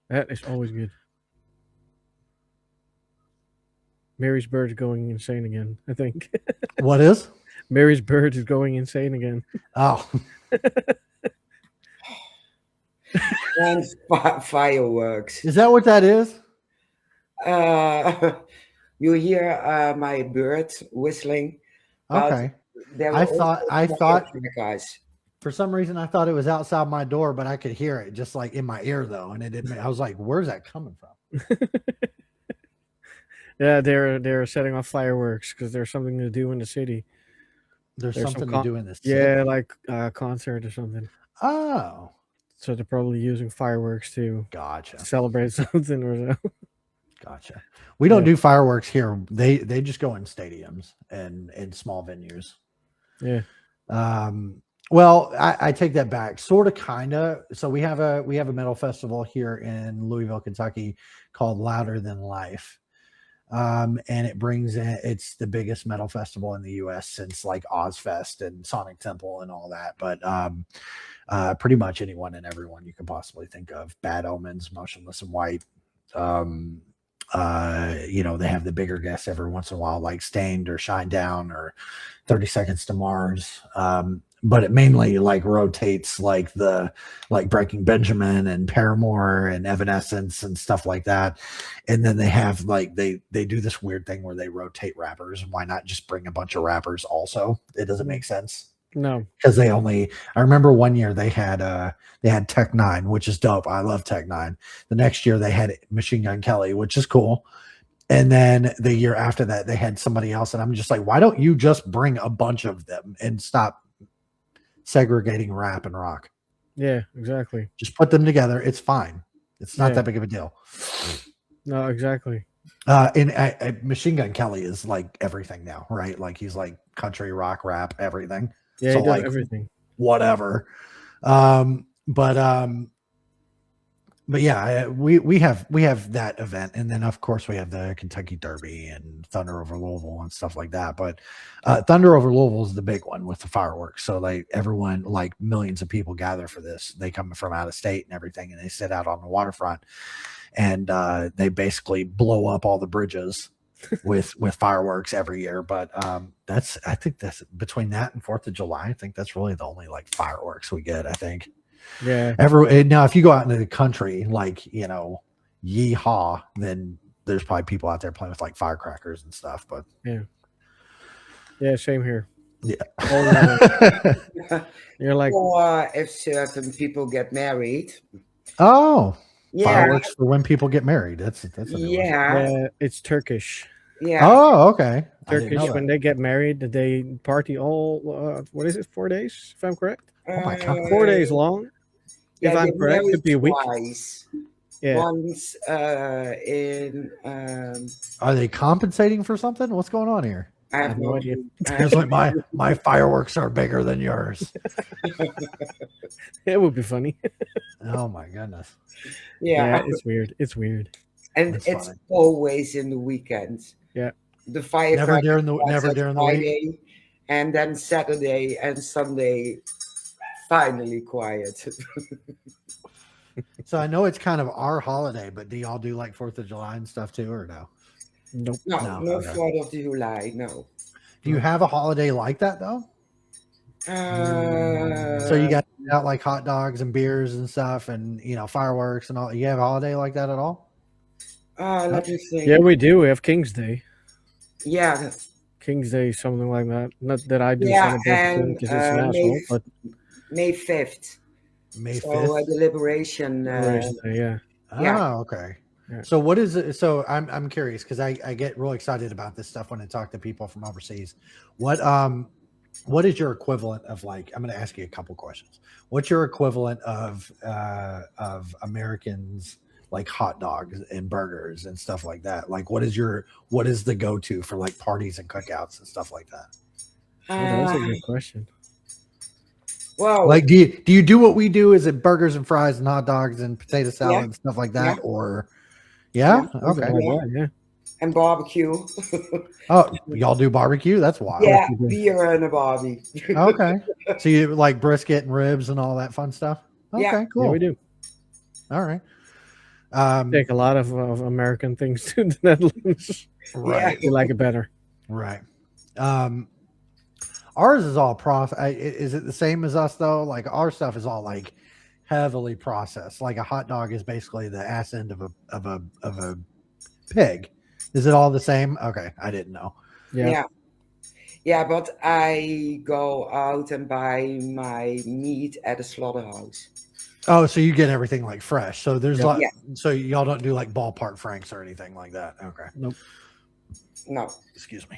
That is always good. Mary's bird is going insane again, I think. What is? Mary's bird is going insane again. Oh. And fireworks. Is that what that is? You hear my bird whistling. Okay. There I were thought also guys. for some reason I thought it was outside my door, but I could hear it just like in my ear though, and it didn't. I was like, "Where's that coming from?" Yeah, they're setting off fireworks because there's something to do in the city. There's There's something some to do in this. yeah, like a concert or something. Oh, So they're probably using fireworks to gotcha. celebrate something or so. Gotcha. We don't Yeah. do fireworks here. They just go in stadiums and in small venues. Yeah. Well, I take that back. Sort of, kind of. So we have a metal festival here in Louisville, Kentucky, called Louder Than Life. And it brings in, it's the biggest metal festival in the U.S. since like Ozfest and Sonic Temple and all that. But pretty much anyone and everyone you can possibly think of. Bad Omens, Motionless in White. They have the bigger guests every once in a while, like Stained or Shine Down or 30 Seconds to Mars. But it mainly like rotates like Breaking Benjamin and Paramore and Evanescence and stuff like that. And then they have like they do this weird thing where they rotate rappers. Why not just bring a bunch of rappers also? It doesn't make sense. No. Because I remember one year they had Tech Nine, which is dope. I love Tech Nine. The next year they had Machine Gun Kelly, which is cool. And then the year after that, they had somebody else. And I'm just like, why don't you just bring a bunch of them and stop segregating rap and rock? Yeah, exactly. Just put them together. It's fine. It's not Yeah. that big of a deal. No, exactly. And Machine Gun Kelly is like everything now, right? Like he's like country, rock, rap, everything. Yeah, So, he does like, everything. Whatever. But yeah, we have that event, and then of course we have the Kentucky Derby and Thunder over Louisville and stuff like that. But Thunder over Louisville is the big one with the fireworks. So like everyone, like millions of people gather for this. They come from out of state and everything, and they sit out on the waterfront, and they basically blow up all the bridges with fireworks every year. But I think that's between that and 4th of July. I think that's really the only like fireworks we get, I think. Yeah. Now if you go out into the country, like, yeehaw, then there's probably people out there playing with like firecrackers and stuff. But Yeah, same here. yeah. You're like, Or if certain people get married. Oh, Yeah. fireworks for when people get married. That's a new one. Yeah. it's Turkish. Yeah. Oh, okay. I didn't know Turkish, that. when they get married, they party all, 4 days, if I'm correct? Oh my God. 4 days long. Yeah, If I'm get correct, married could be a week. twice. Yeah. Once in Are they compensating for something? What's going on here? I have no idea. It's like my fireworks are bigger than yours. It would be funny. Oh my goodness. Yeah. It's weird. It's weird. And That's it's funny. always in the weekends. Yeah. The firecracker Never during the starts at week. Friday, and then Saturday and Sunday finally quiet. So I know it's kind of our holiday, but do y'all do like 4th of July and stuff too, or no? Nope. No, No, okay. 4th of July, no. Do you have a holiday like that though? So you got out like hot dogs and beers and stuff, and fireworks and all. You have a holiday like that at all? Let me think. Yeah, we do. We have King's Day. Yeah, King's Day, something like that. Not that I do Yeah, celebrate and, because it's an asshole, but May 5th. May 5th. So the Liberation. Liberation Day, yeah. yeah. Oh, okay. Yeah. So what is it? So I'm curious because I get real excited about this stuff when I talk to people from overseas. What is your equivalent of, like, I'm going to ask you a couple questions. What's your equivalent of Americans like hot dogs and burgers and stuff like that? Like, what is the go-to for like parties and cookouts and stuff like that? That's a good question. Well, Like, do you do what we do? Is it burgers and fries and hot dogs and potato salad Yeah. and stuff like that? Yeah. Or yeah, Something okay. like that, yeah. and barbecue. Oh, y'all do barbecue? That's wild. Yeah, we do. beer and a barbie. Okay. So you like brisket and ribs and all that fun stuff? Okay, Yeah. cool. Yeah, we do. All right. Take a lot of American things to the Netherlands. Right. We like it better. Right. Ours is all process. Is it the same as us though? Like our stuff is all like heavily processed. Like a hot dog is basically the ass end of a pig. Is it all the same? Okay, I didn't know. Yeah. Yeah. Yeah, but I go out and buy my meat at a slaughterhouse. Oh, so you get everything like fresh. So there's Yep. like, so y'all don't do like ballpark franks or anything like that. Okay. Nope. No. Excuse me.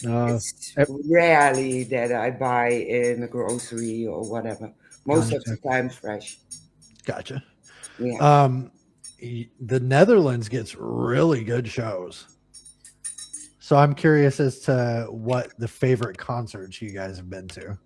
It's eh, rarely that I buy in a grocery or whatever. Most of the gotcha. time fresh. Gotcha. Yeah. The Netherlands gets really good shows. So I'm curious as to what the favorite concerts you guys have been to.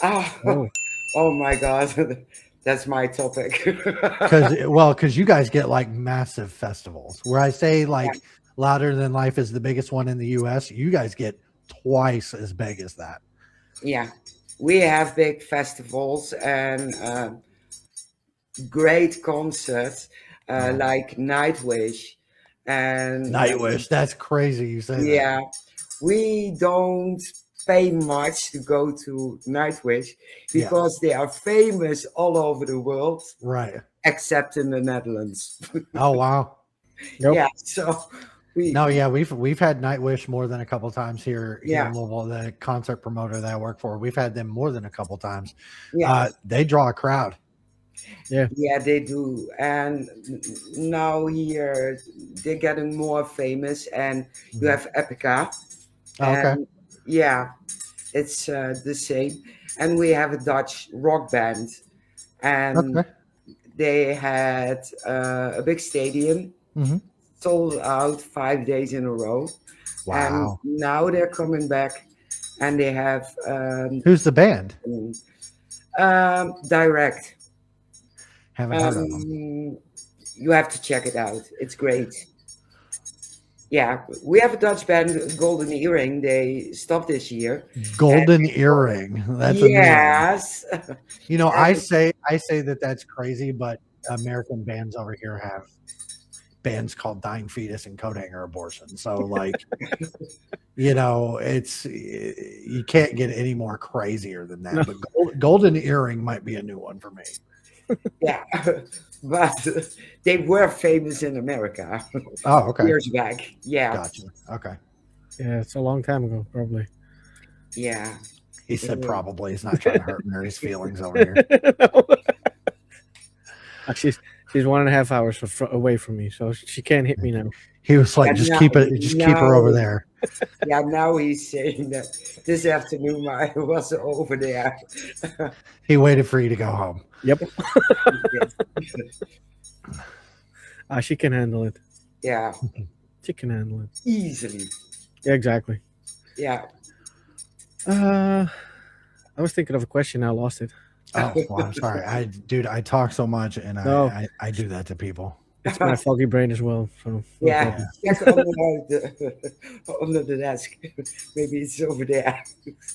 Oh, Oh, oh my God. That's my topic. Because you guys get like massive festivals. Where I say like Louder Than Life is the biggest one in the US, you guys get twice as big as that. Yeah. We have big festivals and great concerts Yeah. like Nightwish. And Nightwish, that's crazy. You say that. yeah, we don't pay much to go to Nightwish Yeah. because they are famous all over the world, Right. except in the Netherlands. Oh wow. yep. Yeah, so we, No, yeah, we've had Nightwish more than a couple times here yeah, in Louisville. The concert promoter that I work for, we've had them more than a couple times. yeah, They draw a crowd. Yeah. yeah, they do. And now here they're getting more famous, and you have Epica, Oh, okay. and yeah, it's the same. And we have a Dutch rock band, and Okay. they had a big stadium, Mhm. sold out 5 days in a row. And Wow. now they're coming back, and they have Who's the band? direct. Haven't heard of them. You have to check it out. It's great. Yeah, we have a Dutch band, Golden Earring. They stopped this year. Golden Earring. That's a new one. Yes. You know, I say that that's crazy, but American bands over here have bands called Dying Fetus and Coat Hanger Abortion. So like, you know, you can't get any more crazier than that. No. But Golden Earring might be a new one for me. Yeah, but they were famous in America Oh, okay. years back. Yeah, Gotcha. Okay. Yeah, it's a long time ago, probably. yeah. He said Yeah. probably. He's not trying to hurt Mary's feelings over here. She's 1.5 hours away from me, so she can't hit me now. He was like, And just now- keep her over there. Yeah, now he's saying that this afternoon I was over there. He waited for you to go home. Yep. She can handle it. Yeah, She can handle it. easily. Yeah, exactly. Yeah. I was thinking of a question. I lost it. Oh, well, I'm sorry. I talk so much and No. I do that to people. It's my foggy brain as well. So no Yeah, problem. check under the desk. Maybe it's over there.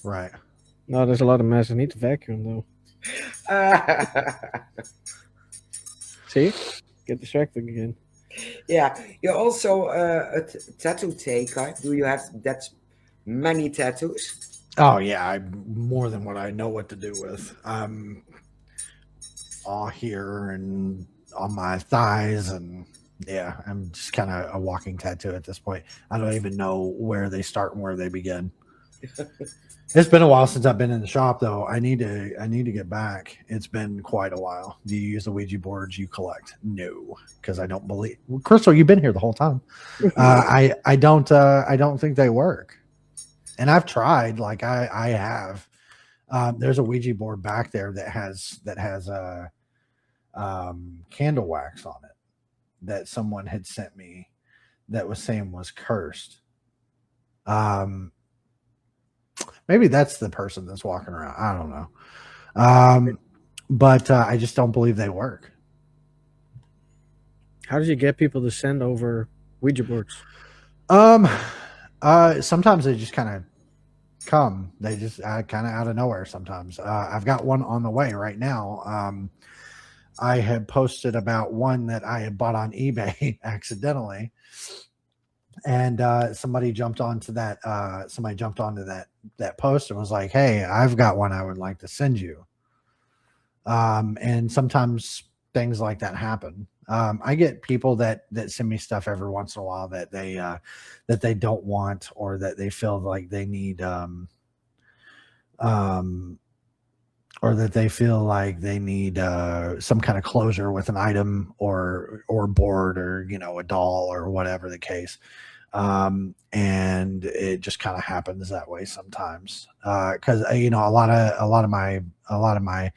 Right. No, there's a lot of mess. I need to vacuum though. See? Get distracted again. Yeah, you're also a tattoo taker. Do you have that many tattoos? Oh yeah, more than what I know what to do with. All here and on my thighs, and yeah, I'm just kind of a walking tattoo at this point. I don't even know where they start and where they begin. It's been a while since I've been in the shop, though. I need to get back. It's been quite a while. Do you use the Ouija boards you collect? No, because I don't believe. Well, Crystal, you've been here the whole time. I don't think they work. And I've tried. Like I have. There's a Ouija board back there that has candle wax on it that someone had sent me that was saying was cursed. Maybe that's the person that's walking around. I don't know. But I just don't believe they work. How did you get people to send over Ouija boards? Sometimes they just kind of come. They just kind of out of nowhere sometimes. I've got one on the way right now. I had posted about one that I had bought on eBay accidentally. And somebody jumped onto that post and was like, "Hey, I've got one I would like to send you." And sometimes things like that happen. I get people that send me stuff every once in a while that they don't want, or that they feel like they need, or that they feel like they need some kind of closure with an item or board, or a doll, or whatever the case. And it just kind of happens that way sometimes. Because you know, a lot of my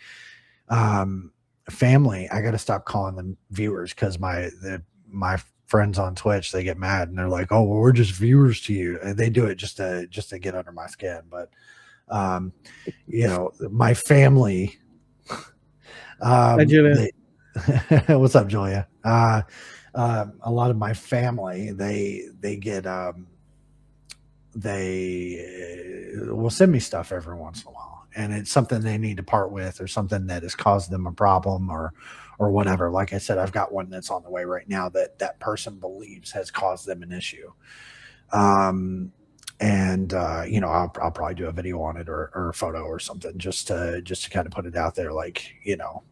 family, I got to stop calling them viewers because my friends on Twitch, they get mad and they're like, "Oh, well, we're just viewers to you," and they do it just to get under my skin. But you know, my family. Hi, Julia. What's up, Julia? A lot of my family, they get they will send me stuff every once in a while, and it's something they need to part with, or something that has caused them a problem, or whatever. Like I said, I've got one that's on the way right now that person believes has caused them an issue. And you know, I'll probably do a video on it, or a photo or something, just to kind of put it out there, like, you know,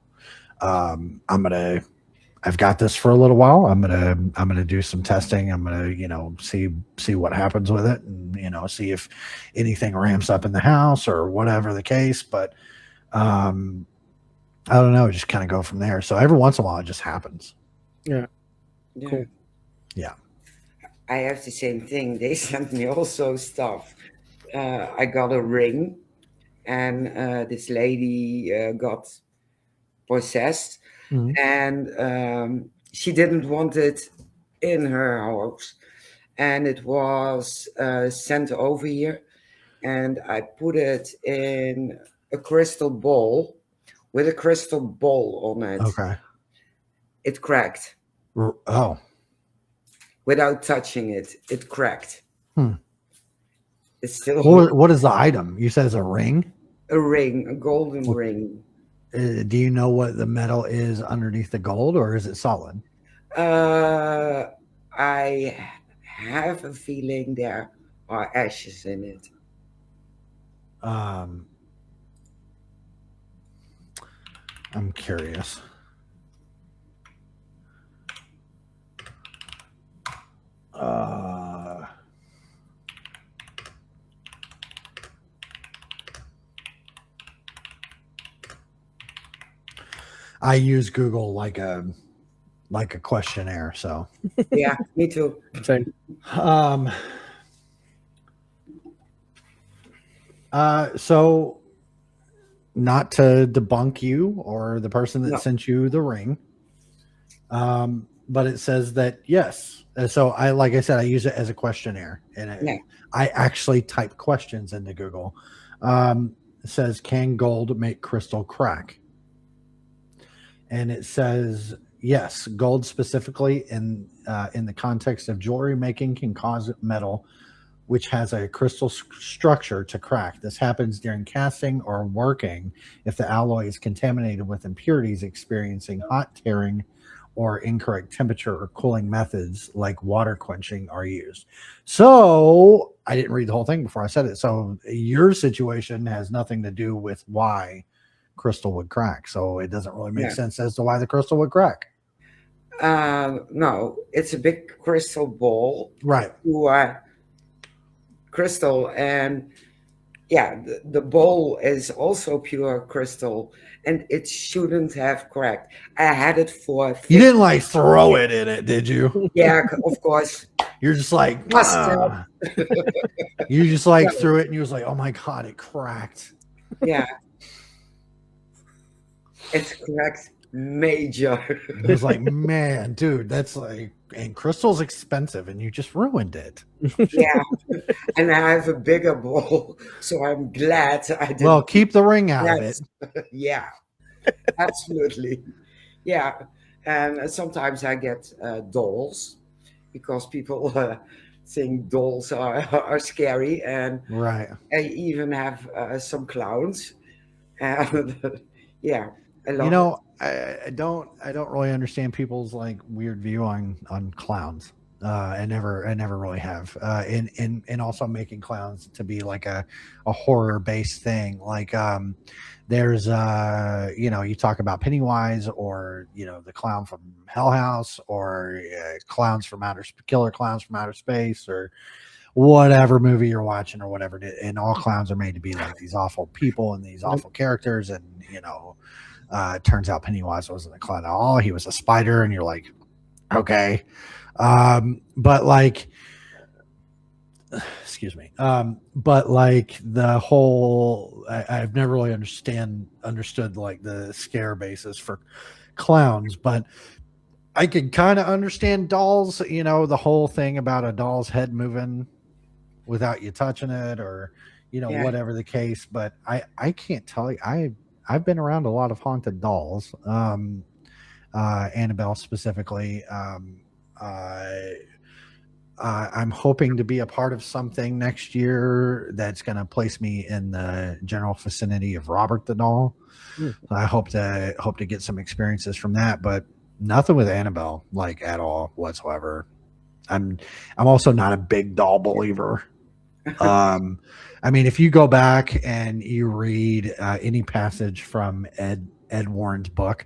I've got this for a little while. I'm gonna do some testing. I'm gonna, you know, see what happens with it, and, you know, see if anything ramps up in the house or whatever the case. But I don't know, just kind of go from there. So every once in a while it just happens. Yeah. Yeah. Cool. Yeah. I have the same thing. They sent me also stuff. I got a ring, and this lady got possessed, and she didn't want it in her house, and it was sent over here, and I put it in a crystal bowl with a crystal ball on it. Okay. It cracked Oh. without touching it. It cracked. It's still What is the item? You said it's a ring? a ring, a golden ring. Do you know what the metal is underneath the gold, or is it solid? I have a feeling there are ashes in it. I'm curious. I use Google like a questionnaire, so Yeah, me too. Same. So not to debunk you or the person that No. sent you the ring, but it says that yes. So like I said, I use it as a questionnaire, and Yeah. I actually type questions into Google. It says, "Can gold make crystal crack?" And it says yes, gold specifically in the context of jewelry making can cause metal, which has a crystal structure, to crack. This happens during casting or working if the alloy is contaminated with impurities, experiencing hot tearing, or incorrect temperature or cooling methods like water quenching are used. So I didn't read the whole thing before I said it. So your situation has nothing to do with why crystal would crack. So it doesn't really make sense as to why the crystal would crack. No, it's a big crystal ball. Right. Crystal, and yeah, the bowl is also pure crystal, and it shouldn't have cracked. I had it for You didn't like throw it in it, did you? Yeah, of course. You're just like, Must have. you just like threw it and you was like, oh my God, it cracked. Yeah. It's cracked major. It was like, man, dude, that's like, and crystal's expensive and you just ruined it. Yeah. And I have a bigger bowl, so I'm glad I didn't. Well, keep the ring out of it. Yeah, absolutely. Yeah. And sometimes I get dolls, because people think dolls are scary. And right. I even have some clowns. And yeah. You know, I don't really understand people's like weird view on clowns. I never really have. And also making clowns to be like a horror based thing. Like there's you know, you talk about Pennywise, or you know, the clown from Hell House, or killer clowns from outer space, or whatever movie you're watching or whatever. And all clowns are made to be like these awful people and these awful characters, and you know. It turns out Pennywise wasn't a clown at all. He was a spider, and you're like, okay. But like, excuse me. But like the whole, I've never really understood like the scare basis for clowns, but I could kind of understand dolls, you know, the whole thing about a doll's head moving without you touching it, or, you know, Yeah. whatever the case. But I can't tell you. I've been around a lot of haunted dolls. Annabelle specifically. I'm hoping to be a part of something next year that's going to place me in the general vicinity of Robert the Doll. Hmm. I hope to get some experiences from that, but nothing with Annabelle, like, at all whatsoever. I'm also not a big doll believer. I mean, if you go back and you read any passage from Ed Warren's book,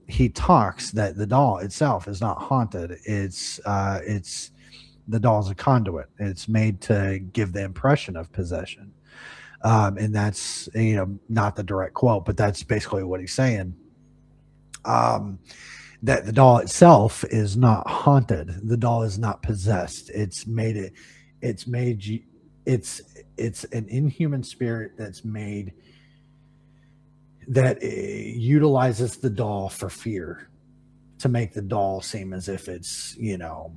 he talks that the doll itself is not haunted. It's the doll's a conduit. It's made to give the impression of possession. And that's, you know, not the direct quote, but that's basically what he's saying. That the doll itself is not haunted. The doll is not possessed. It's an inhuman spirit that's made, that utilizes the doll for fear, to make the doll seem as if it's, you know,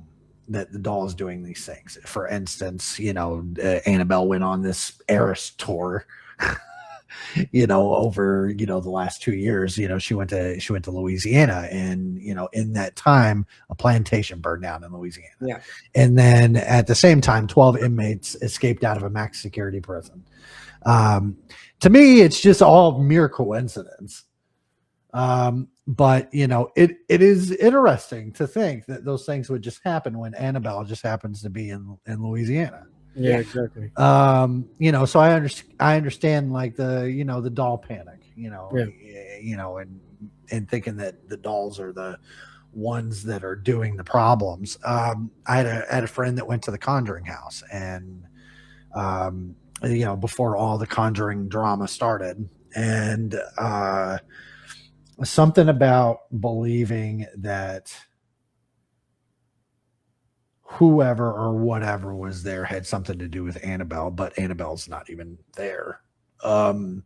that the doll is doing these things. For instance, you know, Annabelle went on this Eris tour, you know, over, you know, the last 2 years. You know, she went to Louisiana, and, you know, in that time a plantation burned down in Louisiana. Yeah. And then at the same time 12 inmates escaped out of a max security prison. To me, it's just all mere coincidence. But, you know, it is interesting to think that those things would just happen when Annabelle just happens to be in Louisiana. Yeah, exactly. You know, so I understand like the, you know, the doll panic, you know, you know, and thinking that the dolls are the ones that are doing the problems. I had a friend that went to the Conjuring house, and, you know, before all the Conjuring drama started, and, something about believing that whoever or whatever was there had something to do with Annabelle, but Annabelle's not even there. You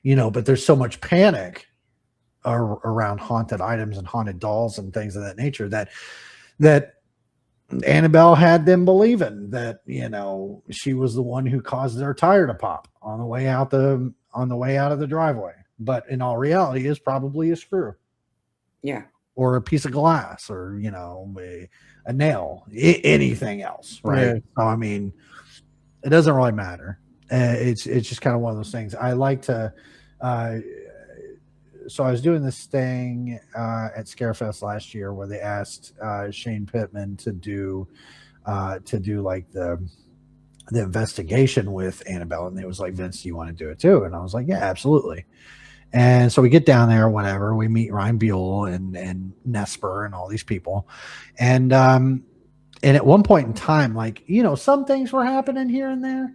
know, but there's so much panic around haunted items and haunted dolls and things of that nature that Annabelle had them believing that, you know, she was the one who caused their tire to pop on the way out of the driveway. But in all reality, is probably a screw. Yeah. Or a piece of glass, or, you know, a nail, anything else, right? Yeah. So I mean, it doesn't really matter. It's just kind of one of those things. I like to. So I was doing this thing at Scarefest last year where they asked Shane Pittman to do like the investigation with Annabelle, and they was like, Vince, do you want to do it too? And I was like, yeah, absolutely. And so we get down there, whatever. We meet Ryan Buell and Nesper and all these people. And at one point in time, like, you know, some things were happening here and there,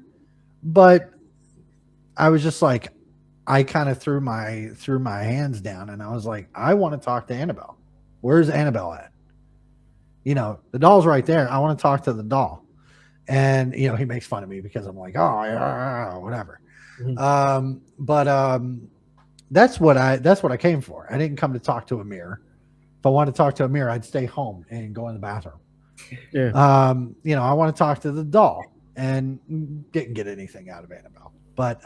but I was just like, I kind of threw my hands down, and I was like, I want to talk to Annabelle. Where's Annabelle at? You know, the doll's right there. I want to talk to the doll. And, you know, he makes fun of me because I'm like, oh, yeah, whatever. Mhm. That's what I came for. I didn't come to talk to Amir. If I wanted to talk to Amir, I'd stay home and go in the bathroom. Yeah. You know, I want to talk to the doll, and didn't get anything out of Annabelle. But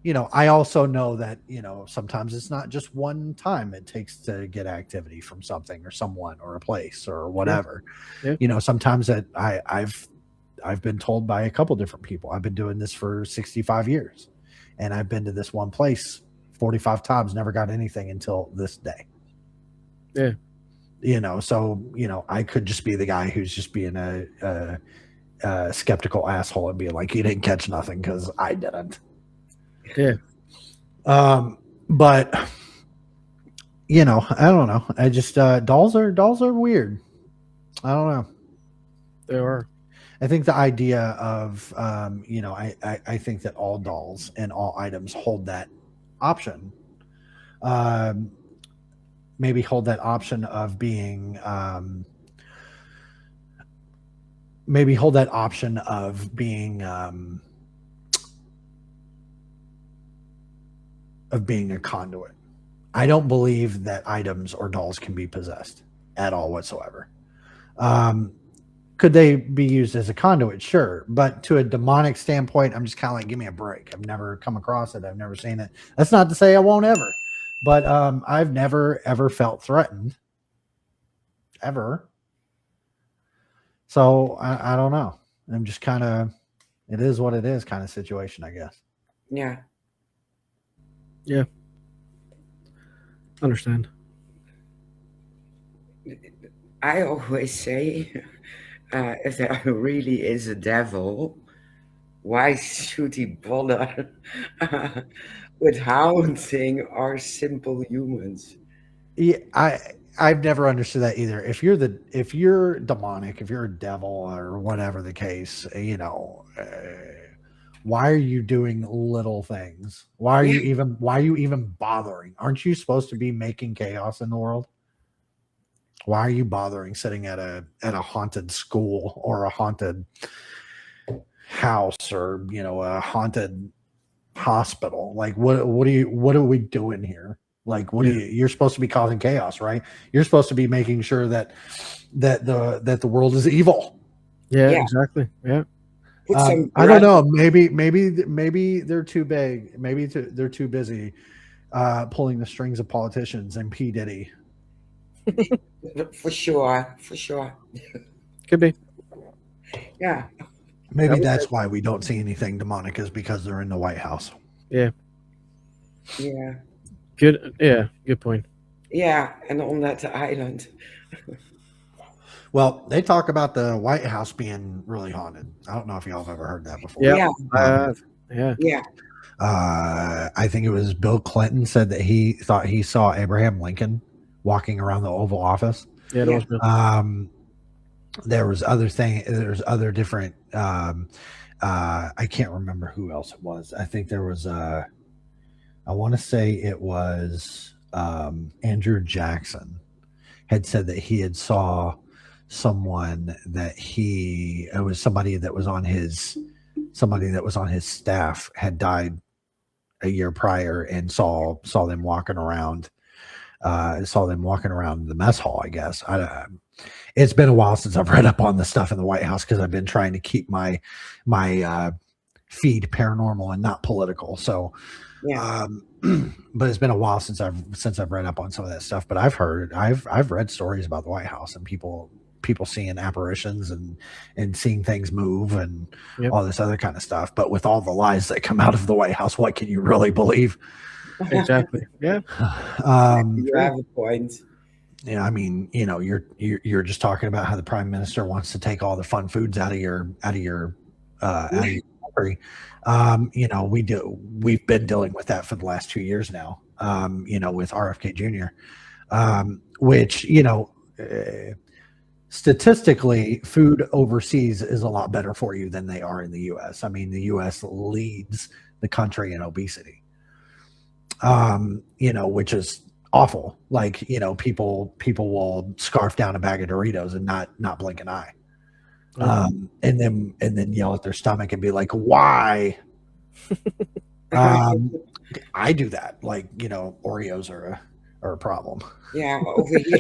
you know, I also know that, you know, sometimes it's not just one time it takes to get activity from something or someone or a place or whatever. Yeah. You know, sometimes that I've been told by a couple different people. I've been doing this for 65 years, and I've been to this one place 45 times, never got anything until this day. Yeah. You know, so, you know, I could just be the guy who's just being a skeptical asshole and being like, you didn't catch nothing because I didn't. Yeah. But, you know, I don't know. I just dolls are weird. I don't know. They are. I think the idea of you know, I think that all dolls and all items hold that option. Maybe hold that option of being maybe hold that option of being a conduit. I don't believe that items or dolls can be possessed at all whatsoever. Could they be used as a conduit? Sure. But to a demonic standpoint, I'm just kind of like, give me a break. I've never come across it. I've never seen it. That's not to say I won't ever. But I've never, ever felt threatened. Ever. So I don't know. I'm just kind of, it is what it is kind of situation, I guess. Yeah. Yeah. Understand. I always say, if there really is a devil, why should he bother with haunting our simple humans? Yeah, I've never understood that either. If you're demonic, if you're a devil or whatever the case, why are you doing little things? Why are Yeah. you even bothering? Aren't you supposed to be making chaos in the world? Why are you bothering sitting at a haunted school or a haunted house or a haunted hospital? Like what are we doing here? Like you're supposed to be causing chaos, right? You're supposed to be making sure that the world is evil. Yeah, Yeah. exactly. Yeah. Put some I don't know. Maybe they're too big. Maybe they're too busy pulling the strings of politicians and P. Diddy. For sure. For sure. Could be. Yeah. Maybe that's why we don't see anything demonic, is because they're in the White House. Yeah. Yeah. Good. Yeah. Good point. Yeah. And on that island. Well, they talk about the White House being really haunted. I don't know if y'all have ever heard that before. Yeah. Yeah. Yeah. Yeah. I think it was Bill Clinton said that he thought he saw Abraham Lincoln walking around the Oval Office. Yeah. That was Bill. There's other different. I can't remember who else it was. I think there was. I want to say it was Andrew Jackson had said that he had saw someone it was somebody that was on his staff had died a year prior and saw them walking around the mess hall, I guess. It's been a while since I've read up on the stuff in the White House because I've been trying to keep my feed paranormal and not political. So Yeah. but it's been a while since I've read up on some of that stuff. But I've read stories about the White House and people seeing apparitions and seeing things move and all this other kind of stuff. But with all the lies that come out of the White House, what can you really believe? Exactly. Yeah. You have a point. Yeah, I mean, you're just talking about how the prime minister wants to take all the fun foods out of your country. We've been dealing with that for the last 2 years now. With RFK Jr., which statistically, food overseas is a lot better for you than they are in the U.S. I mean, the U.S. leads the country in obesity. Which is awful. Like, people will scarf down a bag of Doritos and not blink an eye. And then yell at their stomach and be like, why? I do that. Like, Oreos are a problem. Yeah, over here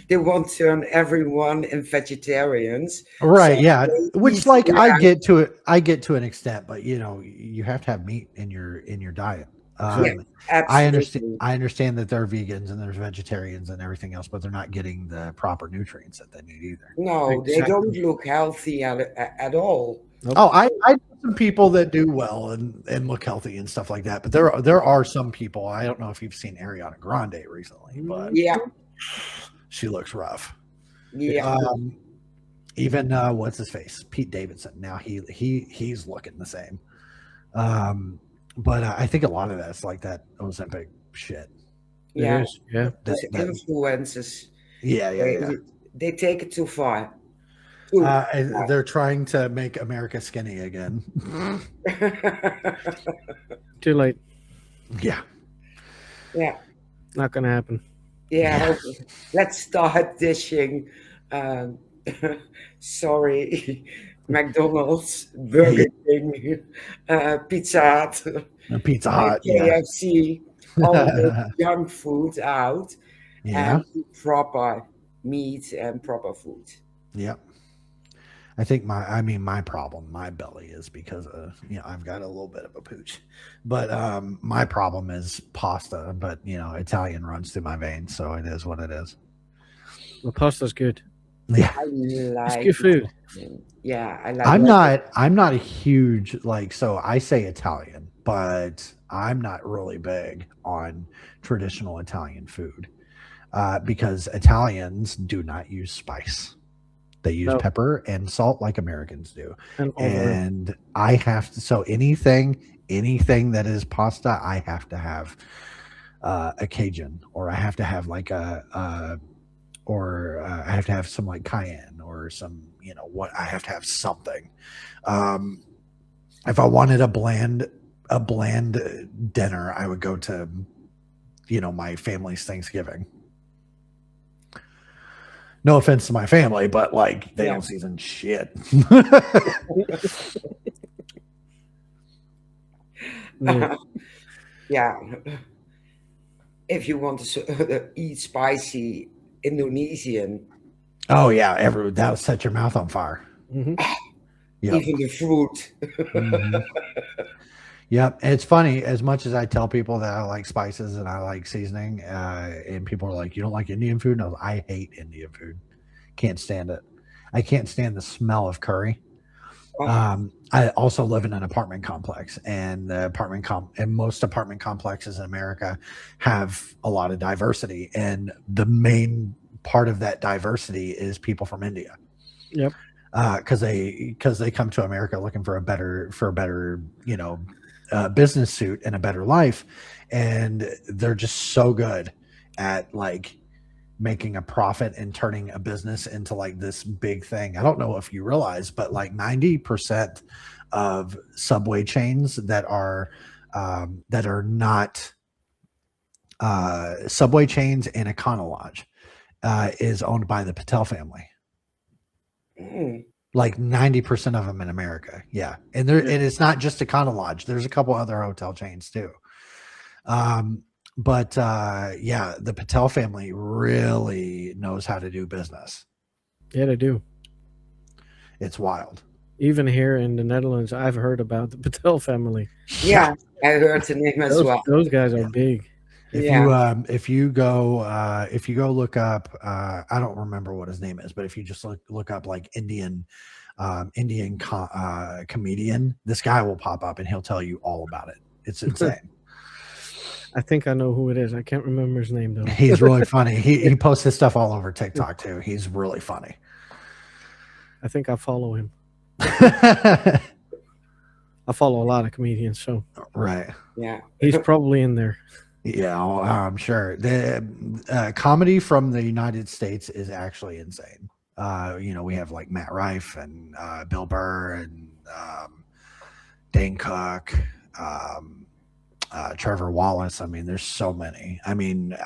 they want to turn everyone in vegetarians. Right, So yeah. they Which, eat like, I around- get to an extent, but you have to have meat in your diet. Yeah, I absolutely. understand that there are vegans and there's vegetarians and everything else, but they're not getting the proper nutrients that they need either. No, they don't look healthy at all. Nope. Oh, I know some people that do well and look healthy and stuff like that, but there are some people. I don't know if you've seen Ariana Grande recently, but Yeah, she looks rough. yeah, Even what's his face, Pete Davidson. Now he's looking the same. But I think a lot of that's like that Ozempic shit. yeah. It is. Yeah. Those influences, Yeah. they take it too far. They're trying to make America skinny again. Too late. Yeah. Yeah, Not gonna happen. yeah. Let's start dishing Sorry, McDonald's, Burger King, Pizza Hut, Pizza Hut, yeah. KFC, all the junk food out Yeah. and eat proper meat and proper food. Yep. I think my problem, my belly is because I've got a little bit of a pooch, but my problem is pasta. But Italian runs through my veins, so it is what it is. Well, pasta's good. Yeah, I It's like good food. Yeah, I like I'm not a huge so I say Italian, but I'm not really big on traditional Italian food because Italians do not use spice. They use No. pepper and salt like Americans do. And olive oil. And I have to, so anything that is pasta, I have to have a Cajun, or I have to have like I have to have some like cayenne or some, what I have to have something. If I wanted a bland dinner, I would go to, my family's Thanksgiving. No offense to my family, but like they don't season shit. Yeah. If you want to eat spicy Indonesian, Oh yeah, that would set your mouth on fire. Mm-hmm. Yep. even the fruit. Mhm. Yep. It's funny, as much as I tell people that I like spices and I like seasoning, and people are like, "You don't like Indian food?" No, I hate Indian food. Can't stand it. I can't stand the smell of curry. I also live in an apartment complex, and most apartment complexes in America have a lot of diversity, and the main part of that diversity is people from India. Yep. Because they come to America looking for a better business suit and a better life, and they're just so good at like making a profit and turning a business into like this big thing. I don't know if you realize, but like 90% of subway chains that are not subway chains and Econo Lodge is owned by the Patel family. Mm. Like 90% of them in America. Yeah. And it's not just Econo Lodge. There's a couple other hotel chains too. But the Patel family really knows how to do business. Yeah, they do. It's wild. Even here in the Netherlands, I've heard about the Patel family. Yeah, I heard the name as well. Those guys are big. If you go look up, I don't remember what his name is, but if you just look up like Indian comedian, this guy will pop up and he'll tell you all about it. It's insane. I think I know who it is. I can't remember his name though. He's really funny. He posts his stuff all over TikTok too. He's really funny. I think I follow him. I follow a lot of comedians, so right. Yeah, he's probably in there. Yeah, I'm sure. The comedy from the United States is actually insane. We have like Matt Rife and Bill Burr and Dane Cook, Trevor Wallace. I mean, there's so many. I mean,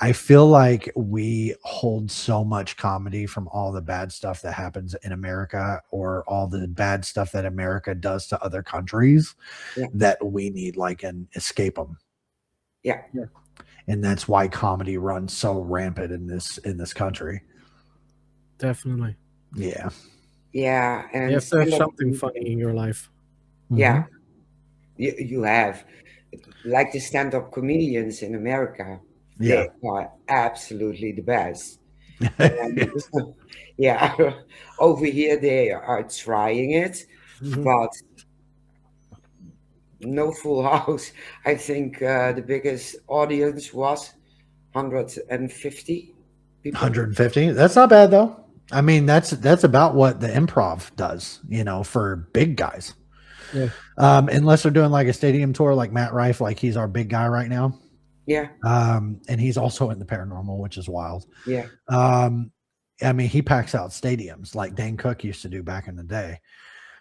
I feel like we hold so much comedy from all the bad stuff that happens in America, or all the bad stuff that America does to other countries, that we need like an escapism. Yeah. And that's why comedy runs so rampant in this country. Definitely. Yeah. Yeah. And you have to have something funny in your life. Yeah. You have, like the stand-up comedians in America. Yeah. They are absolutely the best. Yeah. Over here they are trying it, but no full house. I think the biggest audience was 150 people. 150. That's not bad though. I mean, that's about what the Improv does, for big guys. Yeah. Unless they're doing like a stadium tour, like Matt Rife, like he's our big guy right now. Yeah. And he's also in the paranormal, which is wild. Yeah. I mean, he packs out stadiums like Dane Cook used to do back in the day.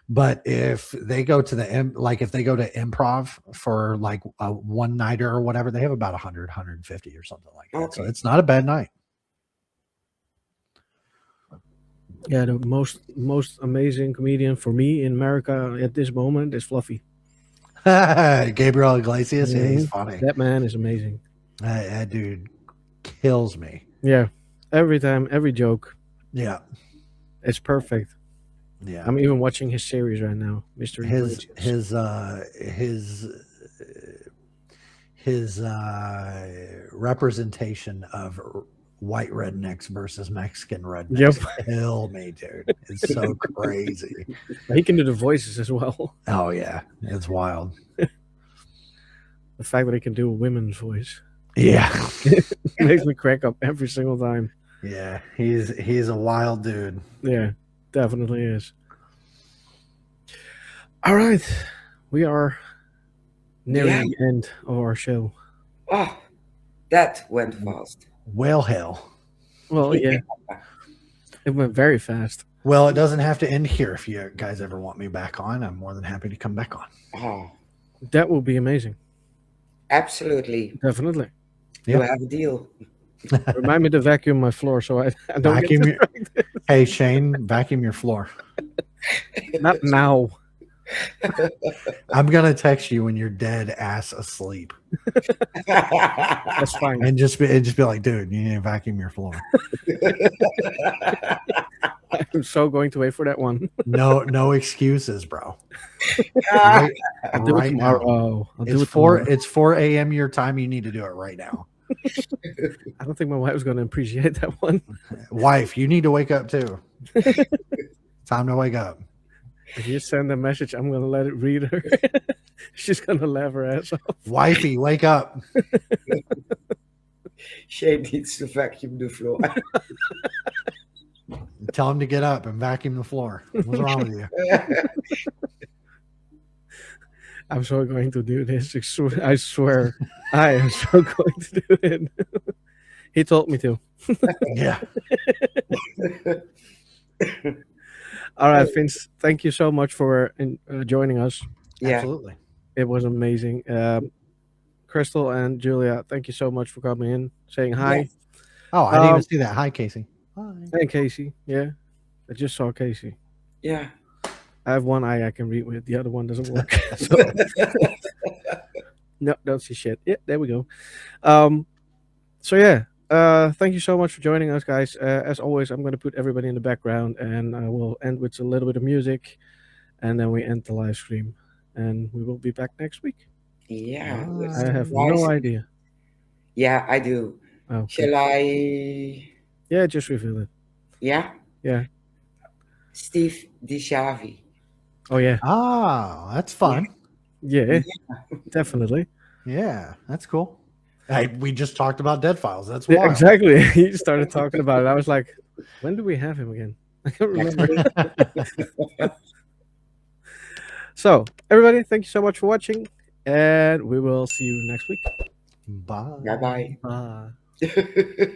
But if they go to Improv for like a one nighter or whatever, they have about 100, 150 or something like that. Okay. So it's not a bad night. Yeah, the most amazing comedian for me in America at this moment is Fluffy. Gabriel Iglesias, yeah, he's Mhm. funny. That man is amazing. That dude kills me. Yeah, every time, every joke, Yeah, it's perfect. yeah. I'm even watching his series right now, Mystery His Iglesias. his his representation of white rednecks versus Mexican Yep, rednecks kill me, dude. It's so crazy. he can do the voices as well. Oh yeah, it's wild. The fact that he can do a women's voice Yeah, makes me crack up every single time. yeah. He's a wild dude. Yeah, definitely is. All right, we are nearing Yeah. the end of our show. Oh, that went fast. Whale hell. Well, yeah, it went very fast. Well, it doesn't have to end here. If you guys ever want me back on, I'm more than happy to come back on. Oh, That will be amazing. absolutely. Definitely. Yeah. You have a deal. Remind me to vacuum my floor so I don't Vacuum get your, hey Shane, vacuum your floor. not now. I'm gonna text you when you're dead ass asleep, That's fine. and just be like, dude, you need to vacuum your floor. I'm so going to wait for that one. No excuses, bro. Ah, Right, I'll do it right now. tomorrow. I'll do It's it tomorrow. it's 4 a.m. your time. You need to do it right now. I don't think my wife's going to appreciate that one. Wife, you need to wake up too. Time to wake up. If you send a message, I'm going to let it read her. She's going to laugh her ass off. Wifey, wake up. Shane needs to vacuum the floor. Tell him to get up and vacuum the floor. What's wrong with you? I'm so going to do this. I swear. I am so going to do it. He told me to. Yeah. All right, Vince, thank you so much for joining us. Yeah. Absolutely. It was amazing. Crystal and Julia, thank you so much for coming in, saying hi. Yeah. Oh, I didn't even see that. Hi, Casey. Hi. And Casey, yeah. I just saw Casey. Yeah. I have one eye I can read with, the other one doesn't work. So, no, don't see shit. Yeah, there we go. So yeah, thank you so much for joining us, guys. As always, I'm going to put everybody in the background, and I will end with a little bit of music, and then we end the live stream, and we will be back next week. Yeah. Ah. with I have surprise. no idea. Yeah, I do. Oh, Shall I? yeah, just reveal it. Yeah. Yeah. Steve DiShavi. Oh yeah, Ah, that's fun. yeah, definitely. Yeah, that's cool. Hey, we just talked about Dead Files. That's Yeah, wild. exactly. He started talking about it. I was like, when do we have him again? I can't remember. So, everybody, thank you so much for watching, and we will see you next week. Bye. Bye bye. Bye.